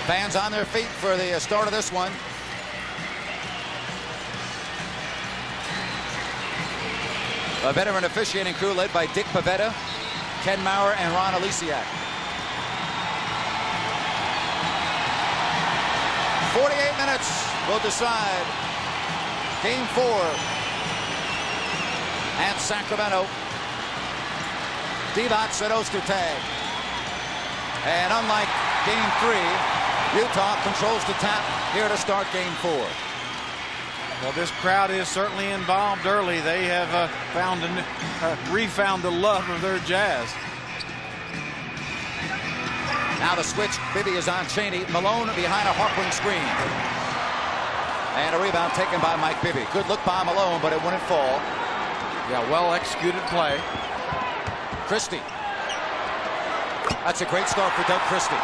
Fans on their feet for the start of this one. A veteran officiating crew led by Dick Pavetta, Ken Maurer, and Ron Alesiak. 48 minutes will decide Game 4 at Sacramento. Divac and Ostertag. And unlike Game 3, Utah controls the tap here to start Game 4. Well, this crowd is certainly involved early. They have refound the love of their Jazz. Now the switch. Bibby is on Chaney. Malone behind a Harpwing screen. And a rebound taken by Mike Bibby. Good look by Malone, but it wouldn't fall. Yeah, well executed play. Christie. That's a great start for Doug Christie.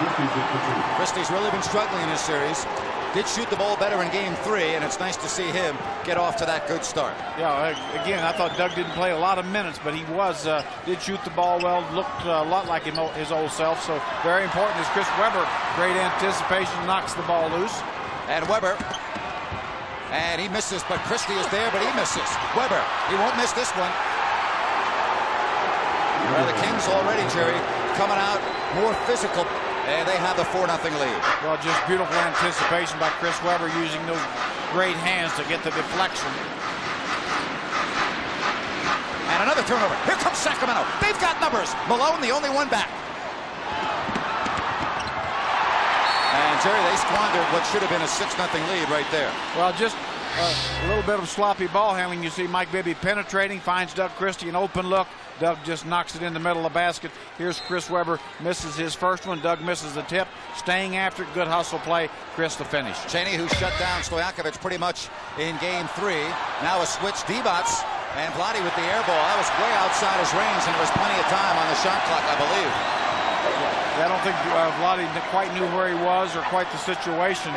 Christie's really been struggling in this series. Did shoot the ball better in Game 3, and it's nice to see him get off to that good start. Yeah, again, I thought Doug didn't play a lot of minutes, but he did shoot the ball well, looked a lot like his old self. So very important is Chris Webber. Great anticipation, knocks the ball loose. And Webber, and he misses, but Christie is there, but he misses. Webber, he won't miss this one. Well, the Kings already, Jerry, coming out more physical. And they have the 4-0 lead. Well, just beautiful anticipation by Chris Webber using those great hands to get the deflection. And another turnover. Here comes Sacramento. They've got numbers. Malone, the only one back. And, Jerry, they squandered what should have been a 6-0 lead right there. Well, just a little bit of sloppy ball handling. You see Mike Bibby penetrating, finds Doug Christie an open look. Doug just knocks it in the middle of the basket. Here's Chris Webber, misses his first one. Doug misses the tip. Staying after it, good hustle play. Chris the finish. Chaney, who shut down Stojakovic pretty much in Game 3. Now a switch. Divac and Vlade with the air ball. That was way outside his range, and there was plenty of time on the shot clock, I believe. I don't think Vlade quite knew where he was or quite the situation.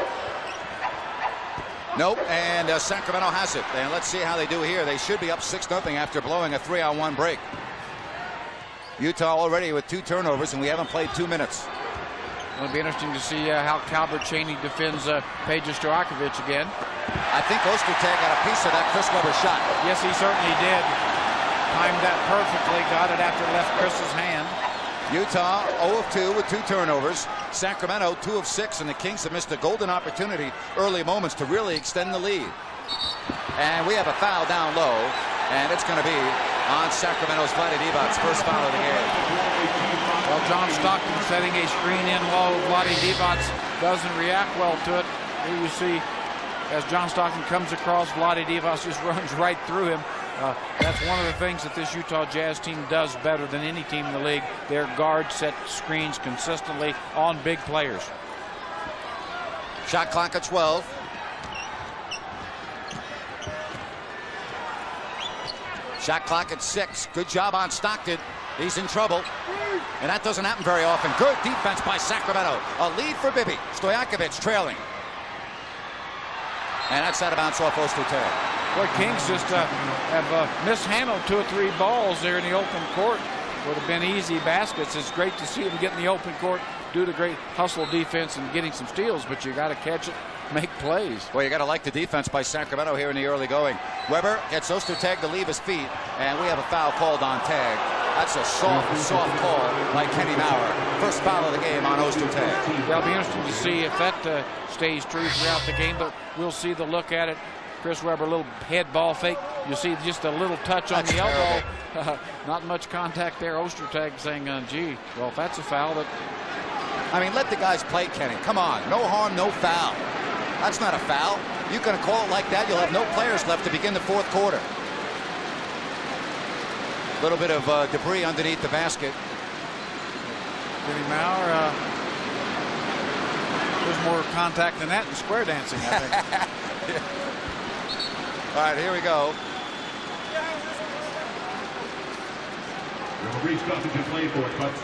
Nope, and Sacramento has it. And let's see how they do here. They should be up 6-0 after blowing a 3-on-1 break. Utah already with 2 turnovers, and we haven't played 2 minutes. It'll be interesting to see how Calvert Chaney defends Peja Stojakovic again. I think Ostertag got a piece of that Chris Webber shot. Yes, he certainly did. Timed that perfectly, got it after it left Chris's hand. Utah 0 of 2 with 2 turnovers. Sacramento 2 of 6, and the Kings have missed a golden opportunity early moments to really extend the lead. And we have a foul down low, and it's going to be on Sacramento's Vlade Divac's first foul of the game. Well, John Stockton setting a screen in low. Vlade Divac doesn't react well to it. Here you see, as John Stockton comes across, Vlade Divac just runs right through him. That's one of the things that this Utah Jazz team does better than any team in the league. Their guards set screens consistently on big players. Shot clock at 12. Shot clock at 6. Good job on Stockton. He's in trouble. And that doesn't happen very often. Good defense by Sacramento. A lead for Bibby. Stojakovic trailing. And that's out of bounds off Ostertag. Boy, Kings just have mishandled 2 or 3 balls there in the open court. Would have been easy baskets. It's great to see them get in the open court, do the great hustle defense and getting some steals, but you got to catch it, make plays. Well, you got to like the defense by Sacramento here in the early going. Webber gets Ostertag to leave his feet, and we have a foul called on Tag. That's a soft call by Kenny Maurer. First foul of the game on Ostertag. That'll be interesting to see if that stays true throughout the game, but we'll see the look at it. Chris Webber, a little head ball fake. You see just a little touch on the elbow. Not much contact there. Ostertag saying, gee, well, if that's a foul, that... I mean, let the guys play, Kenny. Come on. No harm, no foul. That's not a foul. You're going to call it like that, you'll have no players left to begin the 4th quarter. A little bit of debris underneath the basket. Kenny Maurer, there's more contact than that in square dancing, I think. All right, here we go.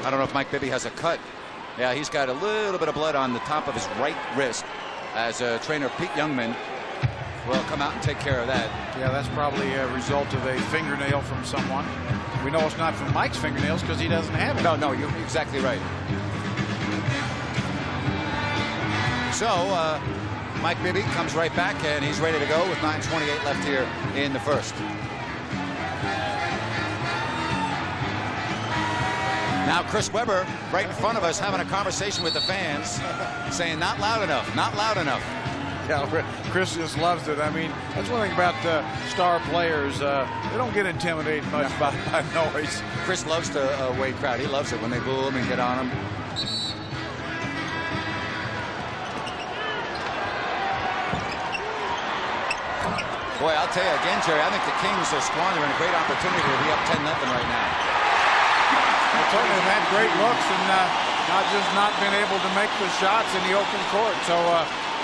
I don't know if Mike Bibby has a cut. Yeah, he's got a little bit of blood on the top of his right wrist as trainer Pete Youngman will come out and take care of that. Yeah, that's probably a result of a fingernail from someone. We know it's not from Mike's fingernails because he doesn't have it. No, you're exactly right. So, Mike Bibby comes right back, and he's ready to go with 9:28 left here in the first. Now Chris Webber right in front of us having a conversation with the fans, saying not loud enough, not loud enough. Yeah, Chris just loves it. I mean, that's one thing about star players. They don't get intimidated much by noise. Chris loves to away crowd. He loves it when they boo him and get on him. Boy, I'll tell you again, Jerry, I think the Kings are squandering a great opportunity to be up 10-0 right now. Well, certainly have had great looks and not been able to make the shots in the open court. So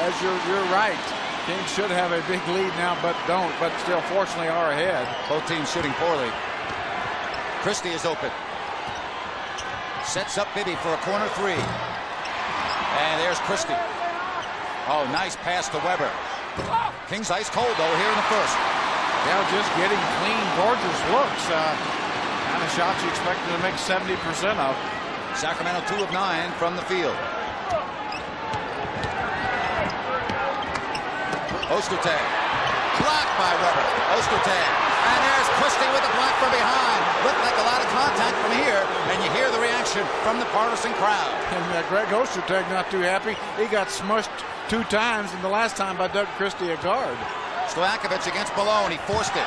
as you're right, Kings should have a big lead now, but don't. But still, fortunately, are ahead. Both teams shooting poorly. Christie is open. Sets up Bibby for a corner three. And there's Christie. Oh, nice pass to Webber. Kings ice cold, though, here in the first. Yeah, just getting clean, gorgeous looks. Kind of shots you expected to make 70% of. Sacramento 2 of 9 from the field. Ostertag. Blocked by Webber. Ostertag. And there's Christie with the block from behind. Looked like a lot of contact from here, and you hear the reaction from the partisan crowd. And Greg Ostertag not too happy. He got smushed 2 times, and the last time by Doug Christie, a guard. Stojakovic against Malone. He forced it.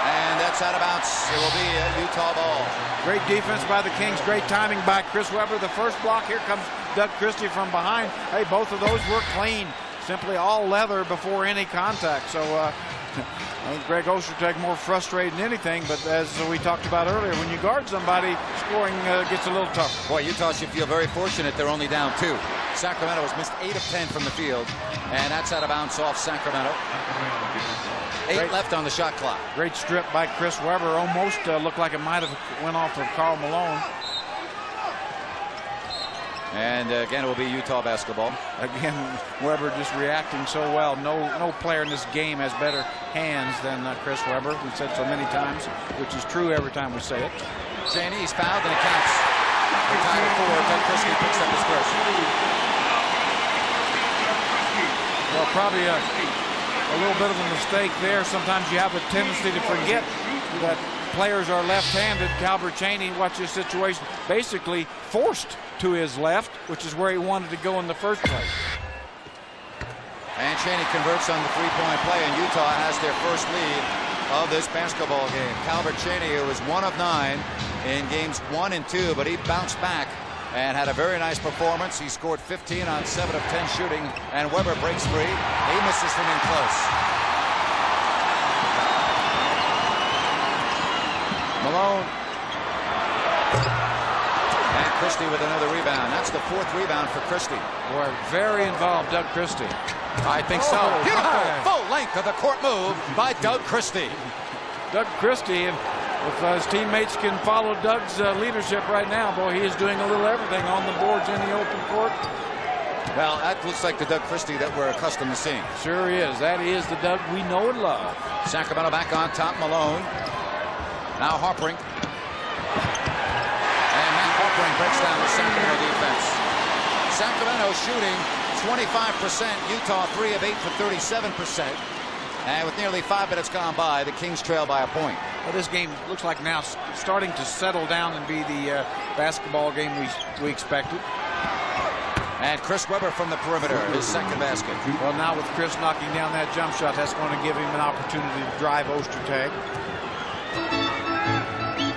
And that's out of bounds. It will be a Utah ball. Great defense by the Kings. Great timing by Chris Webber. The first block. Here comes Doug Christie from behind. Hey, both of those were clean. Simply all leather before any contact. So I think Greg Ostertag more frustrated than anything, but as we talked about earlier, when you guard somebody, scoring gets a little tougher. Boy, Utah should feel very fortunate they're only down 2. Sacramento has missed 8 of 10 from the field, and that's out of bounds off Sacramento. 8 left on the shot clock. Great strip by Chris Webber. Almost looked like it might have went off of Karl Malone. And again, it will be Utah basketball. Again, Webber just reacting so well. No player in this game has better hands than Chris Webber. We've said so many times, which is true every time we say it. Cheney, he's fouled, and it counts. We're tied at 4. Doug Christie picks up his first. Well, probably a little bit of a mistake there. Sometimes you have a tendency to forget that players are left-handed. Calbert Cheney, watch this situation, basically forced to his left, which is where he wanted to go in the first place. And Cheney converts on the three-point play, and Utah has their first lead of this basketball game. Calbert Cheney, who was 1 of 9 in games 1 and 2, but he bounced back and had a very nice performance. He scored 15 on 7 of 10 shooting, and Webber breaks free. He misses from in close. Malone. And Christie with another rebound. That's the 4th rebound for Christie. Boy, very involved, Doug Christie. I think so. Beautiful full length of the court move by Doug Christie. Doug Christie, if his teammates can follow Doug's leadership right now, boy, he is doing a little everything on the boards in the open court. Well, that looks like the Doug Christie that we're accustomed to seeing. Sure is. That is the Doug we know and love. Sacramento back on top. Malone. Now Harpering. And Matt Harpering breaks down the Sacramento defense. Sacramento shooting 25%. Utah 3 of 8 for 37%. And with nearly 5 minutes gone by, the Kings trail by a point. Well, this game looks like now starting to settle down and be the basketball game we expected. And Chris Webber from the perimeter, his second basket. Well, now with Chris knocking down that jump shot, that's going to give him an opportunity to drive Ostertag.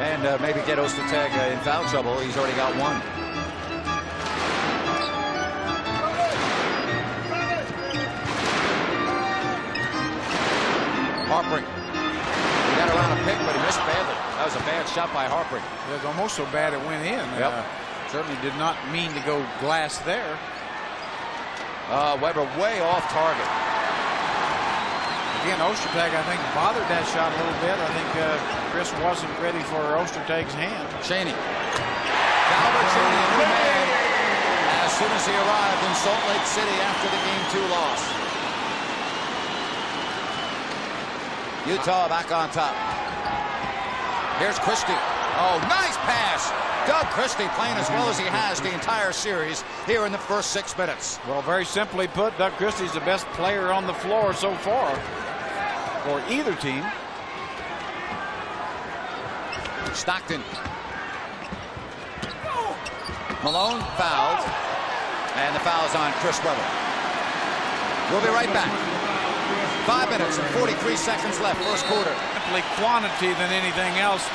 And maybe get Ostertag in foul trouble. He's already got 1. Harpering. He got around a pick, but he missed badly. That was a bad shot by Harpering. It was almost so bad it went in. Yep. Certainly did not mean to go glass there. Webber way off target. Again, Ostertag, I think, bothered that shot a little bit. I think Chris wasn't ready for Ostertag's hand. Cheney. Calbert Cheney, a new man, as soon as he arrived in Salt Lake City after the Game 2 loss. Utah back on top. Here's Christie. Oh, nice pass. Doug Christie playing as well as he has the entire series here in the first 6 minutes. Well, very simply put, Doug Christie's the best player on the floor so far for either team. Stockton. Malone fouled. And the foul's on Chris Webber. We'll be right back. 5 minutes and 43 seconds left, first quarter. Simply quantity than anything else.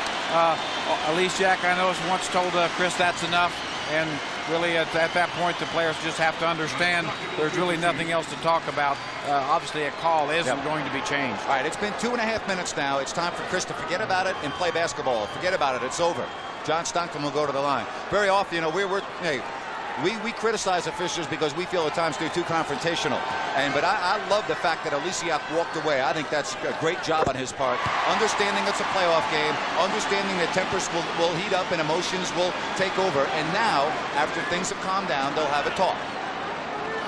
Elise Jack, I know, once told Chris that's enough. And really, at that point, the players just have to understand there's really nothing else to talk about. Obviously, a call isn't going to be changed. All right, it's been 2.5 minutes now. It's time for Chris to forget about it and play basketball. Forget about it. It's over. John Stockton will go to the line. Very often, you know, we criticize officials because we feel at times they're too confrontational. But I love the fact that Elisiak walked away. I think that's a great job on his part. Understanding it's a playoff game, understanding that tempers will heat up and emotions will take over. And now, after things have calmed down, they'll have a talk.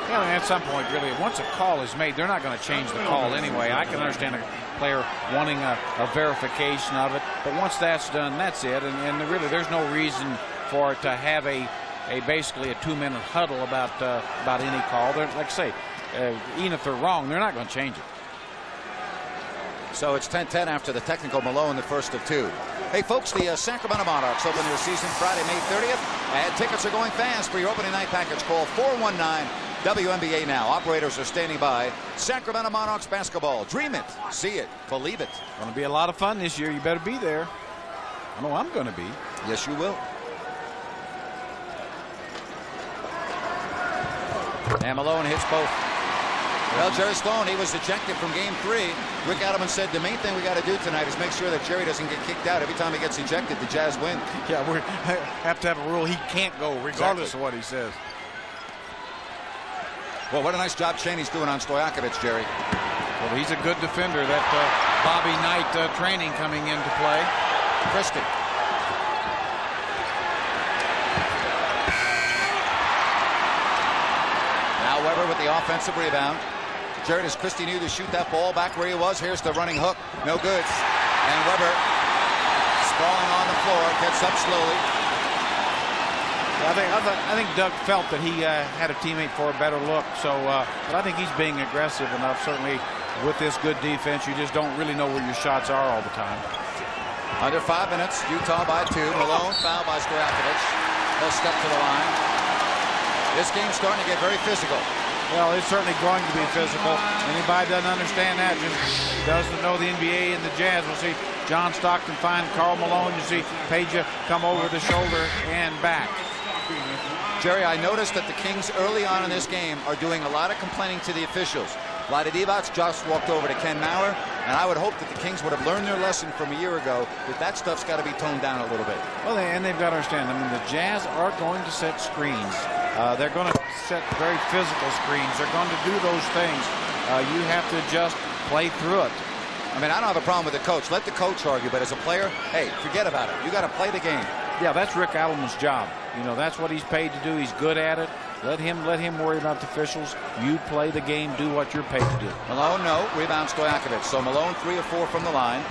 Yeah, at some point, really, once a call is made, they're not going to change the call anyway. I can understand a player wanting a verification of it, but once that's done, that's it. And really, there's no reason for it to have basically a 2-minute huddle about any call. Like I say, even if they're wrong, they're not going to change it. So it's 10-10 after the technical. Malone, the first of two. Hey, folks, the Sacramento Monarchs open their season Friday, May 30th, and tickets are going fast for your opening night package. Call 419-WNBA now. Operators are standing by. Sacramento Monarchs basketball. Dream it. See it. Believe it. Going to be a lot of fun this year. You better be there. I know I'm going to be. Yes, you will. And Malone hits both. Well, Jerry Stone, he was ejected from game 3. Rick Adelman said the main thing we got to do tonight is make sure that Jerry doesn't get kicked out. Every time he gets ejected, the Jazz win. Yeah, we have to have a rule he can't go regardless of what he says. Well, what a nice job Chaney's doing on Stojakovic, Jerry. Well, he's a good defender. That Bobby Knight training coming into play. Christie. Now Webber with the offensive rebound. Jared, as Christie knew to shoot that ball back where he was. Here's the running hook. No good. And Webber sprawling on the floor. Gets up slowly. I think Doug felt that he had a teammate for a better look. But I think he's being aggressive enough. Certainly with this good defense, you just don't really know where your shots are all the time. Under 5 minutes, Utah by 2. Malone fouled by Stojakovic. He'll step to the line. This game's starting to get very physical. Well, it's certainly going to be physical. Anybody doesn't understand that just doesn't know the NBA and the Jazz. We'll see John Stockton find Karl Malone. You see Peja come over the shoulder and back. Jerry, I noticed that the Kings early on in this game are doing a lot of complaining to the officials. Vlade Divac just walked over to Ken Maurer, and I would hope that the Kings would have learned their lesson from a year ago, that stuff's got to be toned down a little bit. Well, and they've got to understand, I mean, the Jazz are going to set screens. They're going to set very physical screens. They're going to do those things. You have to just play through it. I mean, I don't have a problem with the coach. Let the coach argue, but as a player, hey, forget about it. You got to play the game. Yeah, that's Rick Adelman's job. You know, that's what he's paid to do. He's good at it. Let him worry about the officials. You play the game, do what you're paid to do. Malone, no. Rebound Stojakovic. So Malone 3 of 4 from the line.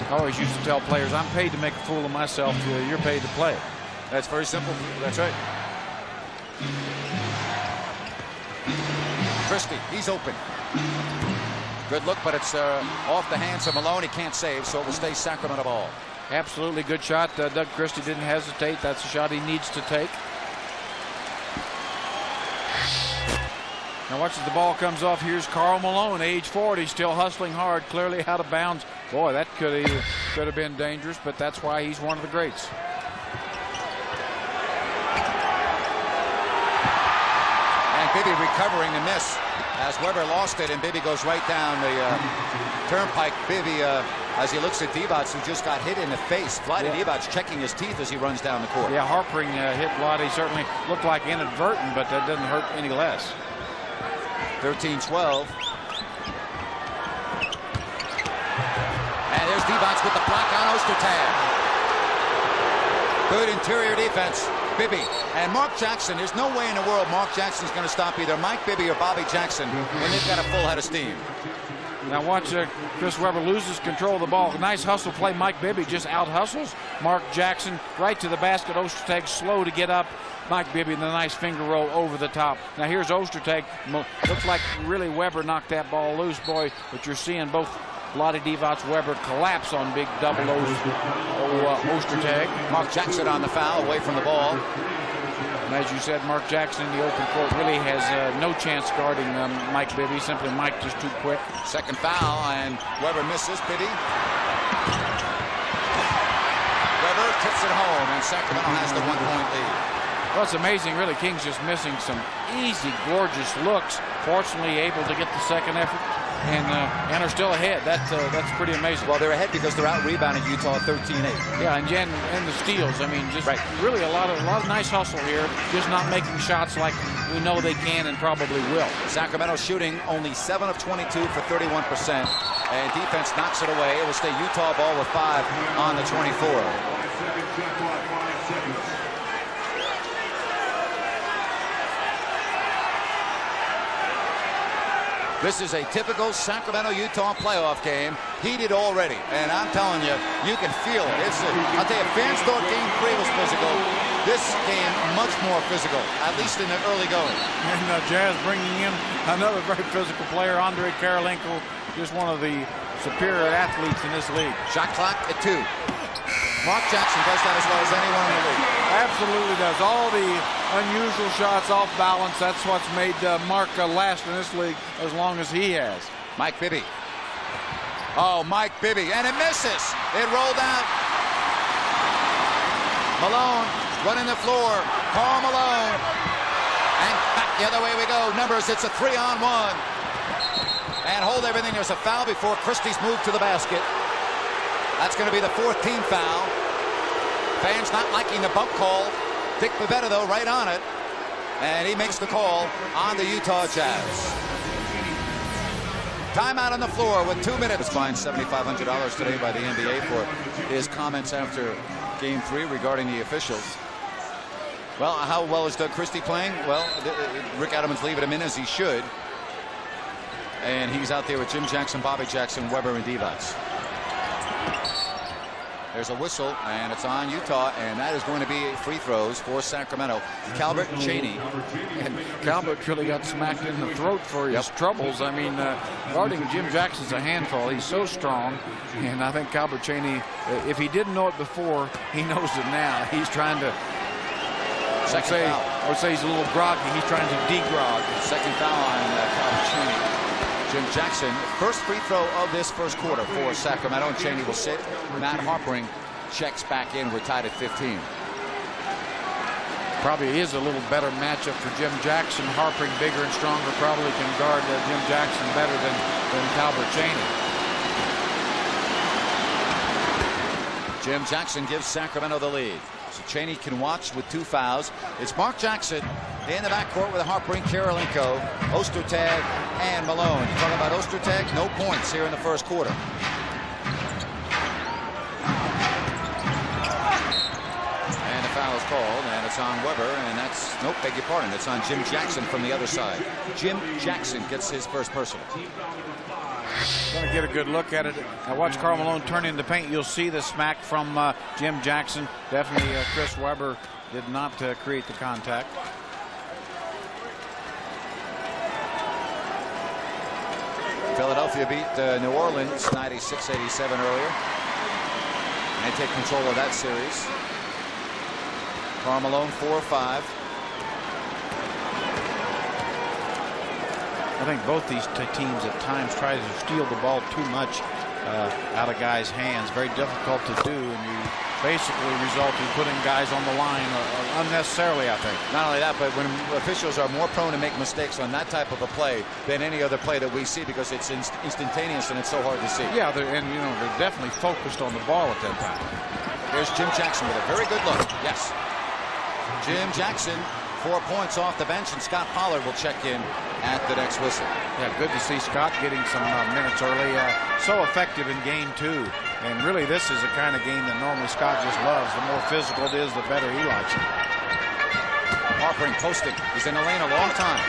I always used to tell players, I'm paid to make a fool of myself. You're paid to play. That's very simple. That's right. Christie, he's open. Good look, but it's off the hands of Malone. He can't save, so it will stay Sacramento ball. Absolutely good shot. Doug Christie didn't hesitate. That's a shot he needs to take. Now watch as the ball comes off. Here's Karl Malone, age 40, still hustling hard, clearly out of bounds. Boy, that could have been dangerous, but that's why he's one of the greats. And Bibby recovering the miss as Webber lost it, and Bibby goes right down the turnpike. Bibby, as he looks at Divac, who just got hit in the face. Vlade Divac checking his teeth as he runs down the court. Yeah, Harpering hit Vlade. Certainly looked like inadvertent, but that doesn't hurt any less. 13-12. And there's Divac with the block on Ostertag. Good interior defense. Bibby and Mark Jackson. There's no way in the world Mark Jackson's going to stop either Mike Bibby or Bobby Jackson when they've got a full head of steam. Now watch Chris Webber loses control of the ball. Nice hustle play. Mike Bibby just out hustles Mark Jackson right to the basket. Ostertag slow to get up. Mike Bibby, the nice finger roll over the top. Now here's Ostertag. Looks like really Webber knocked that ball loose, boy. But you're seeing both Vlade Divac, Webber collapse on big double Ostertag. Mark Jackson on the foul, away from the ball. And as you said, Mark Jackson in the open court really has no chance guarding Mike Bibby. Simply Mike just too quick. Second foul, and Webber misses. Bibby. Webber tips it home, and Sacramento has the 1-point lead. Well, it's amazing, really. Kings just missing some easy, gorgeous looks. Fortunately, able to get the second effort. And are still ahead. That's pretty amazing. Well, they're ahead because they're out rebounding Utah 13-8. Yeah, and the steals. I mean, just really a lot of nice hustle here. Just not making shots like we know they can and probably will. Sacramento shooting only 7 of 22 for 31%, and defense knocks it away. It will stay Utah ball with 5 on the 24. This is a typical Sacramento-Utah playoff game, heated already, and I'm telling you, you can feel it. I'll tell you, fans thought Game 3 was physical. This game much more physical, at least in the early going. And Jazz bringing in another very physical player, Andrei Kirilenko, just one of the superior athletes in this league. Shot clock at 2. Mark Jackson does that as well as anyone in the league. Absolutely does. All the unusual shots off balance. That's what's made Mark last in this league as long as he has. Mike Bibby. Oh, Mike Bibby, and it misses. It rolled out. Malone running the floor. Karl Malone. And back the other way we go. Numbers, it's a 3-on-1. And hold everything. There's a foul before Christie's moved to the basket. That's going to be the 4th team foul. Fans not liking the bump call. Dick Bavetta, though, right on it. And he makes the call on the Utah Jazz. Timeout on the floor with 2 minutes. Fined $7,500 today by the NBA for his comments after Game 3 regarding the officials. Well, how well is Doug Christie playing? Well, Rick Adelman's leaving him in as he should. And he's out there with Jim Jackson, Bobby Jackson, Webber, and Divac. There's a whistle, and it's on Utah, and that is going to be free throws for Sacramento. Calvert and Cheney. And Calvert really got smacked in the throat for his troubles. I mean, guarding Jim Jackson's a handful. He's so strong, and I think Calvert Cheney, if he didn't know it before, he knows it now. He's trying to, I would say he's a little groggy. He's trying to de-grog. Second foul on Calvert Cheney. Jim Jackson, first free throw of this first quarter for Sacramento, and Cheney will sit. Matt Harpering checks back in. We're tied at 15. Probably is a little better matchup for Jim Jackson. Harpering, bigger and stronger, probably can guard Jim Jackson better than Calvert Cheney. Jim Jackson gives Sacramento the lead. So Cheney can watch with 2 fouls. It's Mark Jackson in the backcourt with Harpering, Kirilenko, Ostertag, and Malone. You talk about Ostertag, no points here in the first quarter. And the foul is called, and it's on Webber, and that's, nope, beg your pardon, it's on Jim Jackson from the other side. Jim Jackson gets his first personal. Going to get a good look at it. Now watch Karl Malone turn into paint. You'll see the smack from Jim Jackson. Definitely Chris Webber did not create the contact. Philadelphia beat New Orleans 96-87 earlier. And they take control of that series. Karl Malone 4 of 5. I think both these teams at times try to steal the ball too much out of guys' hands. Very difficult to do, and you basically result in putting guys on the line unnecessarily, I think. Not only that, but when officials are more prone to make mistakes on that type of a play than any other play that we see, because it's instantaneous and it's so hard to see. Yeah, they're definitely focused on the ball at that time. There's Jim Jackson with a very good look. Yes. Jim Jackson, 4 points off the bench, and Scott Pollard will check in at the next whistle. Yeah, good to see Scott getting some minutes early. So effective in game 2. And really, this is the kind of game that normally Scott just loves. The more physical it is, the better he likes it. Harpering posting. He's in the lane a long time.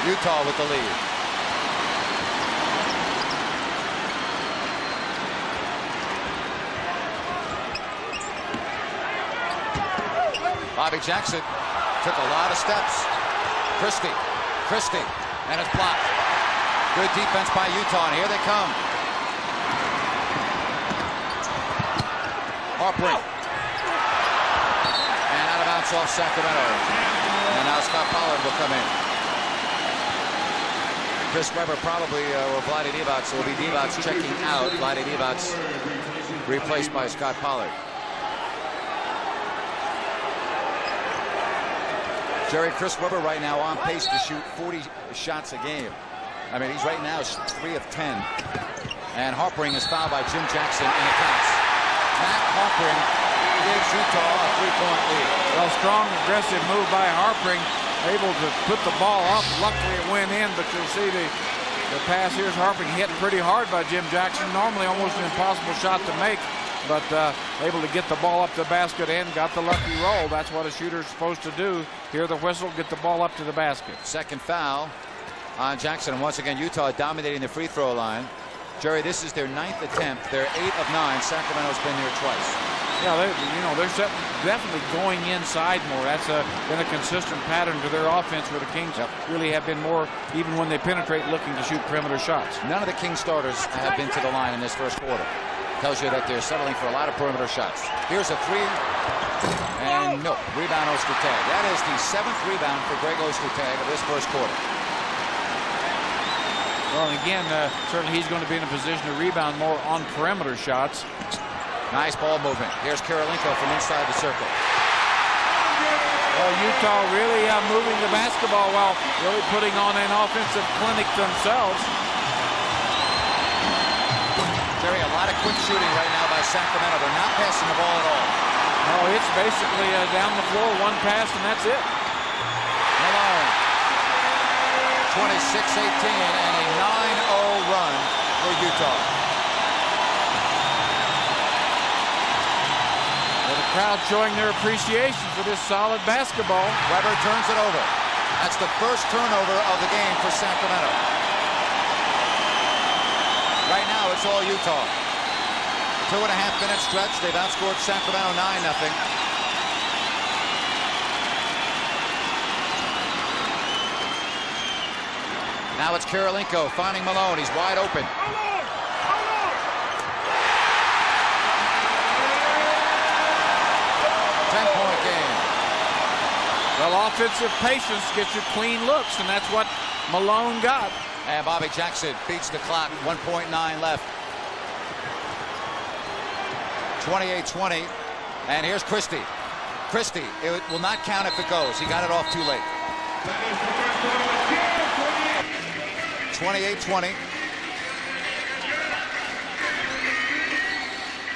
Utah with the lead. Bobby Jackson took a lot of steps. Christie, and it's blocked. Good defense by Utah, and here they come. Harpering. And out of bounds off Sacramento. And now Scott Pollard will come in. Chris Webber probably, or Vlade Divac, will be Divac checking out. Vlade Divac replaced by Scott Pollard. Jerry, Chris Webber right now on pace to shoot 40 shots a game. I mean, he's right now 3 of 10. And Harpering is fouled by Jim Jackson, and it counts. Matt Harpering gives Utah a 3-point lead. Well, strong, aggressive move by Harpering, able to put the ball up. Luckily, it went in, but you'll see the pass. Here's Harpering hit pretty hard by Jim Jackson. Normally, almost an impossible shot to make, but able to get the ball up the basket and got the lucky roll. That's what a shooter's supposed to do. Hear the whistle, get the ball up to the basket. Second foul on Jackson, and once again, Utah dominating the free throw line. Jerry, this is their 9th attempt. They're 8 of 9. Sacramento's been here twice. Yeah, they're definitely going inside more. That's been a consistent pattern to their offense, where the Kings really have been more, even when they penetrate, looking to shoot perimeter shots. None of the Kings starters have been to the line in this first quarter. Tells you that they're settling for a lot of perimeter shots. Here's a three, and no, rebound Ostertag. That is the 7th rebound for Greg Ostertag of this first quarter. Well, again, certainly he's going to be in a position to rebound more on perimeter shots. Nice ball movement. Here's Karolinko from inside the circle. Well, Utah really moving the basketball while really putting on an offensive clinic themselves. Jerry, a lot of quick shooting right now by Sacramento. They're not passing the ball at all. No, it's basically down the floor, one pass, and that's it. Malone. 26-18 and a 9-0 run for Utah. Well, the crowd showing their appreciation for this solid basketball. Webber turns it over. That's the first turnover of the game for Sacramento. Right now, it's all Utah. 2.5-minute stretch. They've outscored Sacramento 9-0. Now it's Karolinko finding Malone. He's wide open. 10-point game. Well, offensive patience gets you clean looks, and that's what Malone got. And Bobby Jackson beats the clock. 1.9 left. 28-20. And here's Christie. Christie, it will not count if it goes. He got it off too late. 28-20.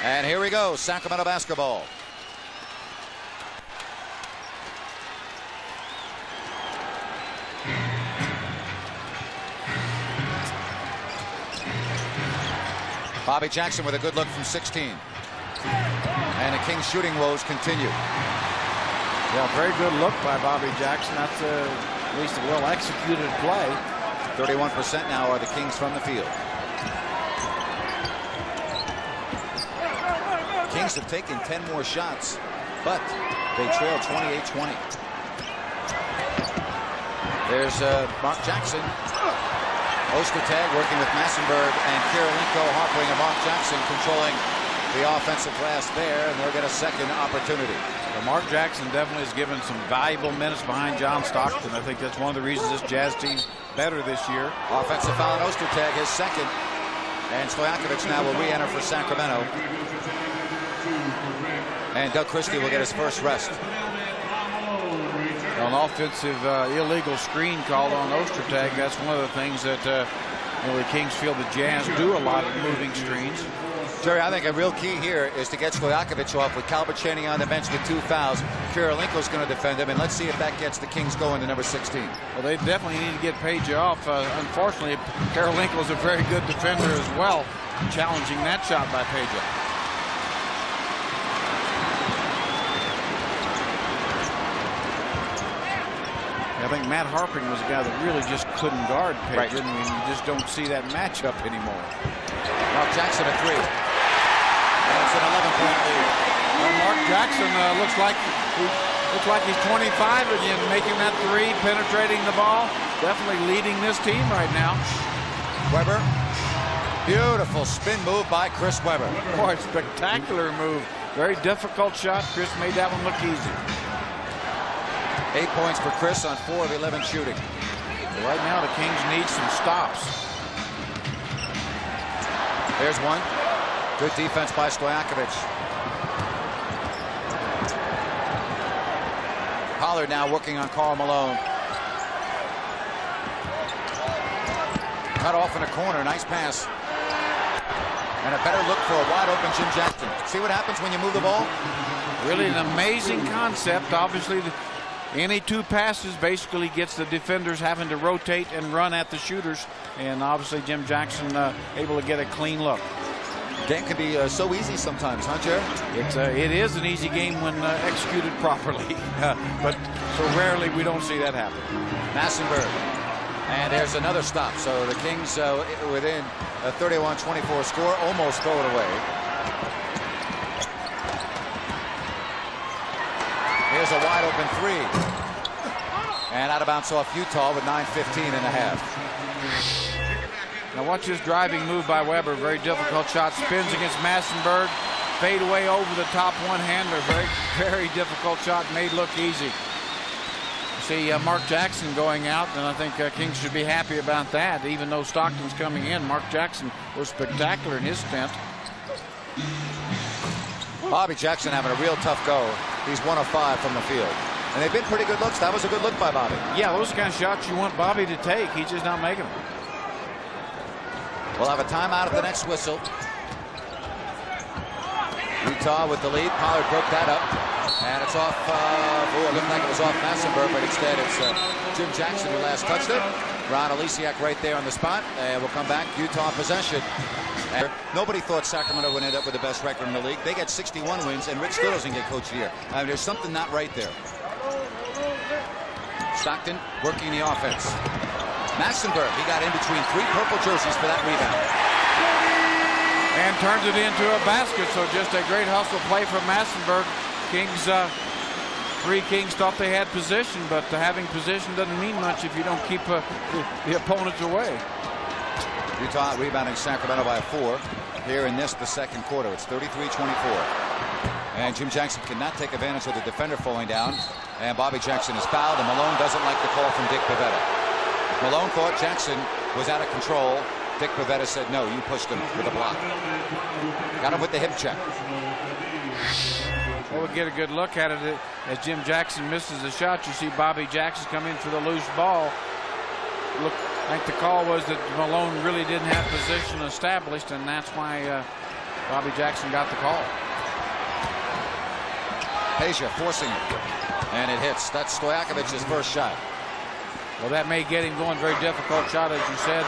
And here we go, Sacramento basketball. Bobby Jackson with a good look from 16. And the Kings shooting woes continue. Yeah, very good look by Bobby Jackson. That's at least a well-executed play. 31% now are the Kings from the field. Kings have taken 10 more shots, but they trail 28-20. There's Mark Jackson. Ostertag working with Massenberg and Karolinko, Harpering, and Mark Jackson controlling the offensive glass there, and they'll get a second opportunity. Well, Mark Jackson definitely has given some valuable minutes behind John Stockton. I think that's one of the reasons this Jazz team's better this year. Offensive foul on Ostertag, his second. And Stojakovic now will re-enter for Sacramento. And Doug Christie will get his first rest. An offensive illegal screen called on Ostertag. That's one of the things that the Kings feel the Jazz do a lot of moving screens. Jerry, I think a real key here is to get Stojakovic off with Calbucciani on the bench with 2 fouls. Karolinko's going to defend him, and let's see if that gets the Kings going to number 16. Well, they definitely need to get Page off. Unfortunately, Karolinko's a very good defender as well, challenging that shot by Page. I think Matt Harpering was a guy that really just couldn't guard Page. Right. I mean, you just don't see that matchup anymore. Mark Jackson a 3. And it's an 11-point lead. Well, Mark Jackson looks like Looks like he's 25 again, making that three, penetrating the ball. Definitely leading this team right now. Weber. Beautiful spin move by Chris Weber. Boy, spectacular move. Very difficult shot. Chris made that one look easy. 8 points for Chris on 4 of 11 shooting. Right now, the Kings need some stops. There's one. Good defense by Stojakovic. Pollard now working on Karl Malone. Cut off in a corner. Nice pass. And a better look for a wide open Jim Jackson. See what happens when you move the ball? Really an amazing concept. Obviously, any two passes basically gets the defenders having to rotate and run at the shooters. And obviously, Jim Jackson able to get a clean look. Game can be so easy sometimes, huh, Jared? It is an easy game when executed properly. But so rarely we don't see that happen. Massenberg. And there's another stop. So the Kings within a 31-24 score, almost throw it away. Here's a wide open three. And out of bounds off Utah with 9:15 in the half. Now watch this driving move by Weber. Very difficult shot. Spins against Massenberg. Fade away over the top one-hander. Very, very difficult shot. Made look easy. See Mark Jackson going out, and I think Kings should be happy about that. Even though Stockton's coming in, Mark Jackson was spectacular in his stint. Bobby Jackson having a real tough go. He's 1 of 5 from the field. And they've been pretty good looks. That was a good look by Bobby. Yeah, those kind of shots you want Bobby to take. He's just not making them. We'll have a timeout at the next whistle. Utah with the lead. Pollard broke that up. And it's off, it looked like it was off Massenberg, but instead it's Jim Jackson who last touched it. Ron Alesiak right there on the spot. And we'll come back. Utah possession. And nobody thought Sacramento would end up with the best record in the league. They got 61 wins, and Rick still doesn't get coach of the year. I mean, there's something not right there. Stockton working the offense. Massenberg, he got in between 3 purple jerseys for that rebound. And turns it into a basket, so just a great hustle play from Massenberg. Kings, 3 Kings thought they had possession, but having possession doesn't mean much if you don't keep the opponents away. Utah rebounding Sacramento by 4 here in the second quarter. It's 33-24. And Jim Jackson cannot take advantage of the defender falling down. And Bobby Jackson is fouled, and Malone doesn't like the call from Dick Pavetta. Malone thought Jackson was out of control. Dick Pavetta said, no, you pushed him with a block. Got him with the hip check. Well, we'll get a good look at it as Jim Jackson misses the shot. You see Bobby Jackson come in for the loose ball. Look, I think the call was that Malone really didn't have position established, and that's why Bobby Jackson got the call. Peja forcing it, and it hits. That's Stojakovic's first shot. Well, that may get him going. Very difficult shot, as you said.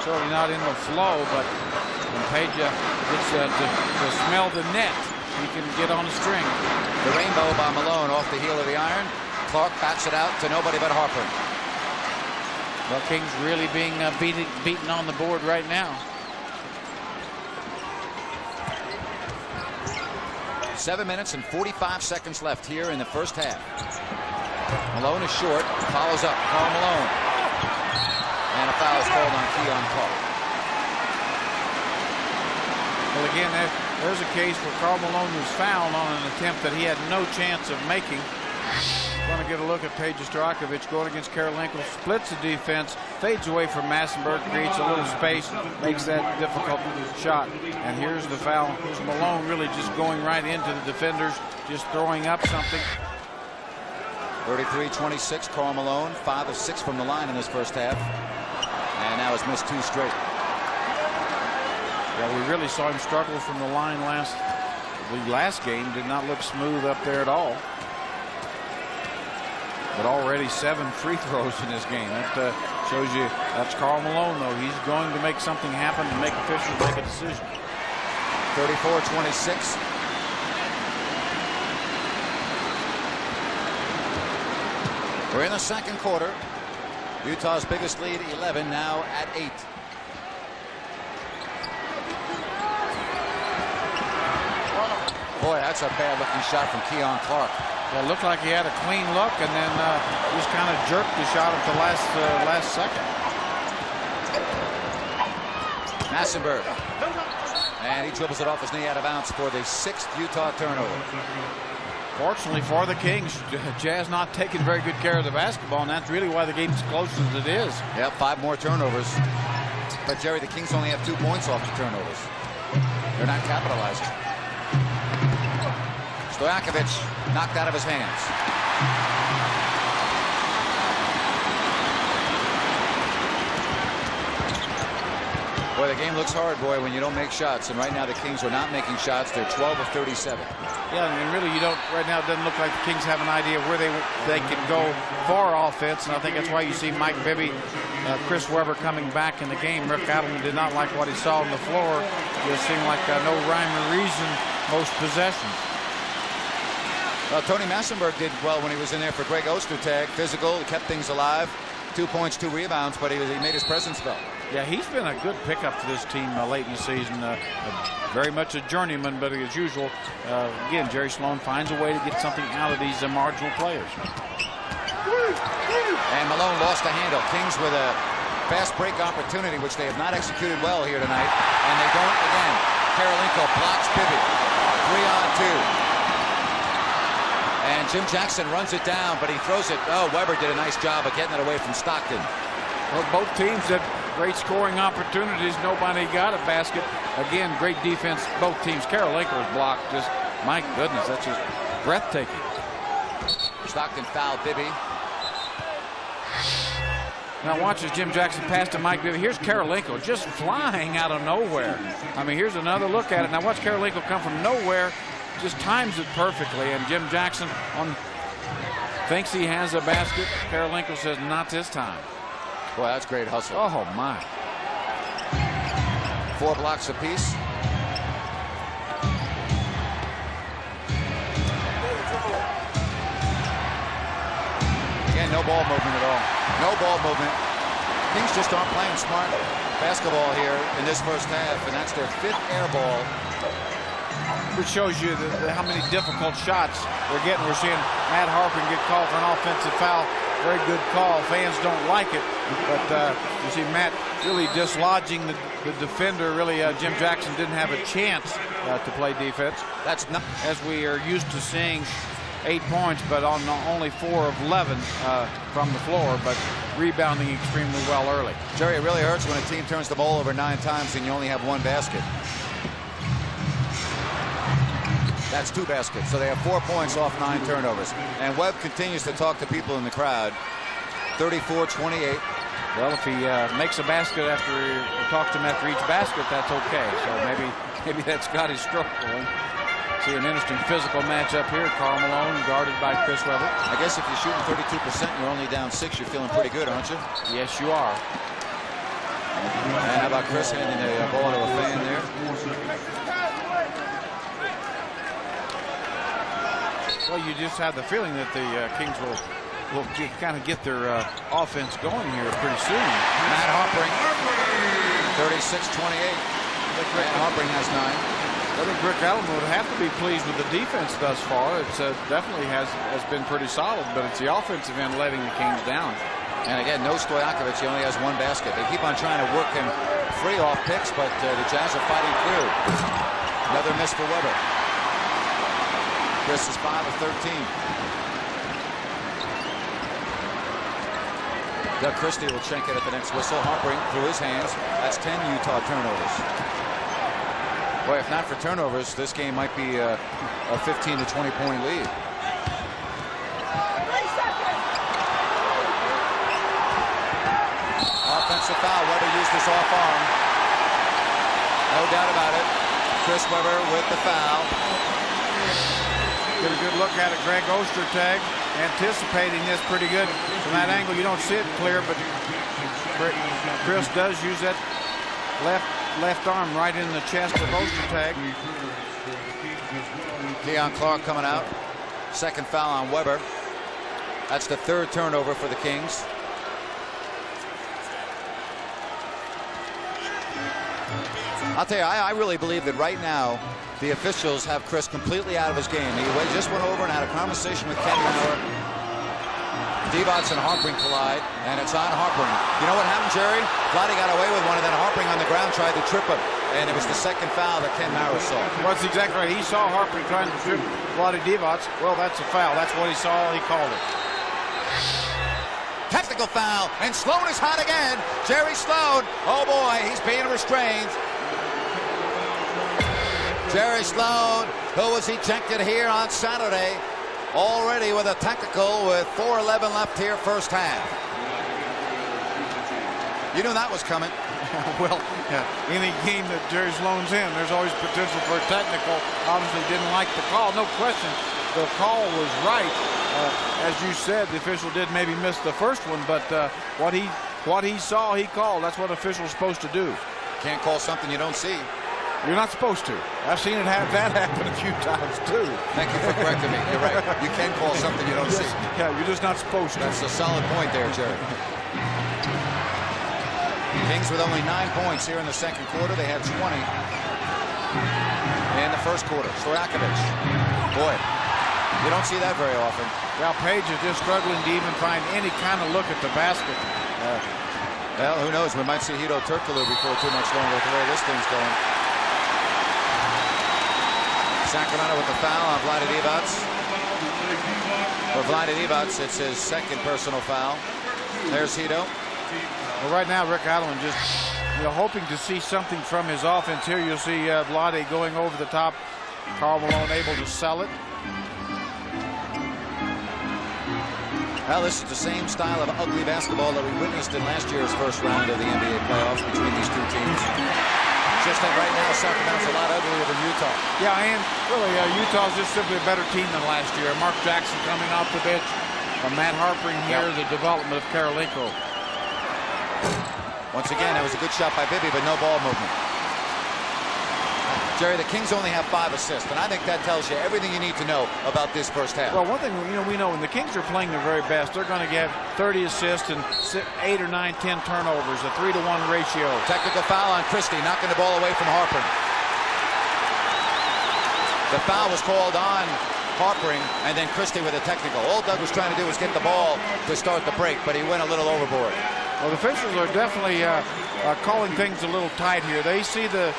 Certainly not in the flow, but when Peja gets to smell the net, he can get on a string. The rainbow by Malone off the heel of the iron. Clark bats it out to nobody but Harper. Well, Kings really being beaten on the board right now. 7 minutes and 45 seconds left here in the first half. Malone is short, follows up, Karl Malone. And a foul is called on Keon Clark. Well, again, there's a case where Karl Malone was fouled on an attempt that he had no chance of making. Want to get a look at Peja Stojakovic going against Karolinko, splits the defense, fades away from Massenberg, creates a little space, makes that difficult shot. And here's the foul. Here's Malone really just going right into the defenders, just throwing up something. 33-26, Karl Malone, 5 of 6 from the line in this first half. And now has missed 2 straight. Yeah, we really saw him struggle from the line the last game. Did not look smooth up there at all. But already 7 free throws in this game. That shows you that's Karl Malone, though. He's going to make something happen and make officials make a decision. 34-26. We're in the second quarter. Utah's biggest lead, 11, now at 8. Boy, that's a bad-looking shot from Keon Clark. Well, it looked like he had a clean look and then just kind of jerked the shot at the last second. Massenberg. And he dribbles it off his knee out of bounds for the 6th Utah turnover. Fortunately for the Kings, Jazz not taking very good care of the basketball, and that's really why the game's close as it is. Yep, 5 more turnovers. But, Jerry, the Kings only have 2 points off the turnovers. They're not capitalizing. Stojakovic knocked out of his hands. Boy, the game looks hard, boy, when you don't make shots. And right now the Kings are not making shots. They're 12 of 37. Yeah, and really you don't, right now it doesn't look like the Kings have an idea of where they can go for offense. And I think that's why you see Mike Bibby, Chris Webber coming back in the game. Rick Adelman did not like what he saw on the floor. It seemed like no rhyme or reason most possessions. Well, Tony Massenberg did well when he was in there for Greg Ostertag. Physical, kept things alive. 2 points, 2 rebounds, but he made his presence felt. Yeah, he's been a good pickup for this team late in the season. Very much a journeyman, but as usual, again, Jerry Sloan finds a way to get something out of these marginal players. And Malone lost the handle. Kings with a fast break opportunity, which they have not executed well here tonight. And they don't again. Karolinko blocks Bibby. 3-on-2. And Jim Jackson runs it down, but he throws it. Oh, Weber did a nice job of getting it away from Stockton. Well, both teams had great scoring opportunities. Nobody got a basket. Again, great defense. Both teams. Karolinko's block, just, my goodness, that's just breathtaking. Stockton fouled Bibby. Now watch as Jim Jackson passed to Mike Bibby. Here's Karolinko just flying out of nowhere. I mean, here's another look at it. Now watch Karolinko come from nowhere. Just times it perfectly, and Jim Jackson thinks he has a basket. Karolinko says not this time. Boy, that's great hustle. Oh my. 4 blocks apiece. Again, no ball movement at all. No ball movement. Kings just aren't playing smart basketball here in this first half, and that's their 5th air ball. Which shows you how many difficult shots they're getting. We're seeing Matt Harper get called for an offensive foul. Very good call. Fans don't like it, but you see Matt really dislodging the defender. Really, Jim Jackson didn't have a chance to play defense. That's not as we are used to seeing 8 points, but on only 4 of 11 from the floor, but rebounding extremely well early. Jerry, it really hurts when a team turns the ball over 9 times and you only have 1 basket. That's 2 baskets, so they have 4 points off 9 turnovers. And Webb continues to talk to people in the crowd. 34-28. Well, if he makes a basket after he talks to him after each basket, that's okay. So maybe that's got his stroke going. See an interesting physical matchup here. Karl Malone guarded by Chris Webber. I guess if you're shooting 32%, you're only down 6. You're feeling pretty good, aren't you? Yes, you are. And how about Chris handing the ball to a fan there? Well, you just have the feeling that the Kings will kind of get their offense going here pretty soon. Matt Harpering, 36-28. Matt Harpering has 9. I think Rick Adelman would have to be pleased with the defense thus far. It definitely has been pretty solid, but it's the offensive end letting the Kings down. And again, no Stojakovic. He only has 1 basket. They keep on trying to work him free off picks, but the Jazz are fighting through. Another miss for Webber. Chris is 5 of 13. Doug Christie will check it at the next whistle. Harpering through his hands. That's 10 Utah turnovers. Boy, if not for turnovers, this game might be a 15 to 20 point lead. Offensive foul. Webber used his off arm. No doubt about it. Chris Webber with the foul. Get a good look at it. Greg Ostertag anticipating this pretty good. From that angle, you don't see it clear, but Chris does use that left arm right in the chest of Ostertag. Keon Clark coming out. 2nd foul on Webber. That's the 3rd turnover for the Kings. I'll tell you, I really believe that right now the officials have Chris completely out of his game. He just went over and had a conversation with Ken Maurer. Divac and Harpring collide, and it's on Harpring. You know what happened, Jerry? Vladdy got away with one, and then Harpring on the ground tried to trip him, and it was the second foul that Ken Maurer saw. Well, that's exactly right. He saw Harpring trying to trip Vladdy Divac. Well, that's a foul. That's what he saw. He called it. Technical foul, and Sloan is hot again. Jerry Sloan, oh boy, he's being restrained. Jerry Sloan, who was ejected here on Saturday, already with a technical with 4:11 left here first half. You knew that was coming. Well, yeah, any game that Jerry Sloan's in, there's always potential for a technical. Obviously didn't like the call. No question, the call was right. As you said, the official did maybe miss the first one, but what he saw, he called. That's what officials are supposed to do. Can't call something you don't see. You're not supposed to. I've seen that happen a few times, too. Thank you for correcting me. You're right. You can call something you don't see. Yeah, you're just not supposed to. That's a solid point there, Jerry. Kings with only 9 points here in the second quarter. They had 20 in the first quarter. Stojakovic. Boy, you don't see that very often. Well, Page is just struggling to even find any kind of look at the basket. Well, who knows? We might see Hito Turkoglu before too much longer with the way this thing's going. Sacramento with the foul on Vladdy Divac. For Vladdy Divac, it's his second personal foul. There's Hito. Well, right now, Rick Adelman just hoping to see something from his offense here. You'll see Vladdy going over the top. Karl Malone able to sell it. Well, this is the same style of ugly basketball that we witnessed in last year's first round of the NBA playoffs between these two teams. Just like right now, Sacramento's a lot uglier than Utah. Yeah, and really, Utah's just simply a better team than last year. Mark Jackson coming off the bench. Matt Harpring here, the development of Karolinko. Once again, that was a good shot by Bibby, but no ball movement. Jerry, the Kings only have 5 assists, and I think that tells you everything you need to know about this first half. Well, one thing we know when the Kings are playing their very best, they're going to get 30 assists and 8 or 9, 10 turnovers, a 3-to-1 ratio. Technical foul on Christie, knocking the ball away from Harpring. The foul was called on Harpring, and then Christie with a technical. All Doug was trying to do was get the ball to start the break, but he went a little overboard. Well, the officials are definitely calling things a little tight here. They see the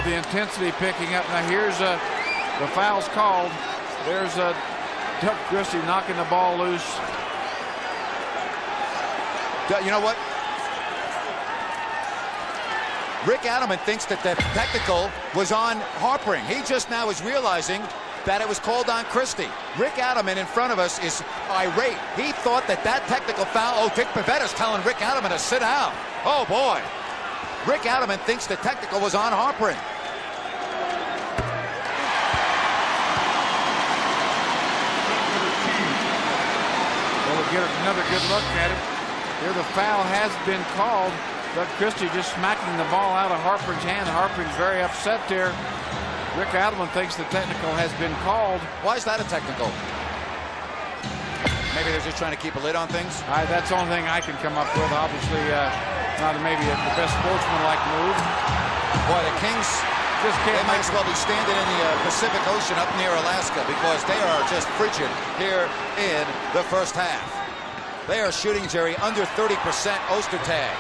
intensity picking up. Now here's the foul's called. There's Doug Christie knocking the ball loose. You know what? Rick Adelman thinks that the technical was on Harpring. He just now is realizing that it was called on Christie. Rick Adelman in front of us is irate. He thought that technical foul. Oh, Dick Pavetta's telling Rick Adelman to sit down. Oh boy. Rick Adelman thinks the technical was on Harpring. Well, we'll get another good look at it. Here the foul has been called. Doug Christie just smacking the ball out of Harpring's hand. Harpring's very upset there. Rick Adelman thinks the technical has been called. Why is that a technical? Maybe they're just trying to keep a lid on things? That's the only thing I can come up with. Obviously, not maybe the best sportsmanlike move. Boy, the Kings, they might as well be standing in the Pacific Ocean up near Alaska because they are just frigid here in the first half. They are shooting, Jerry, under 30% Ostertag.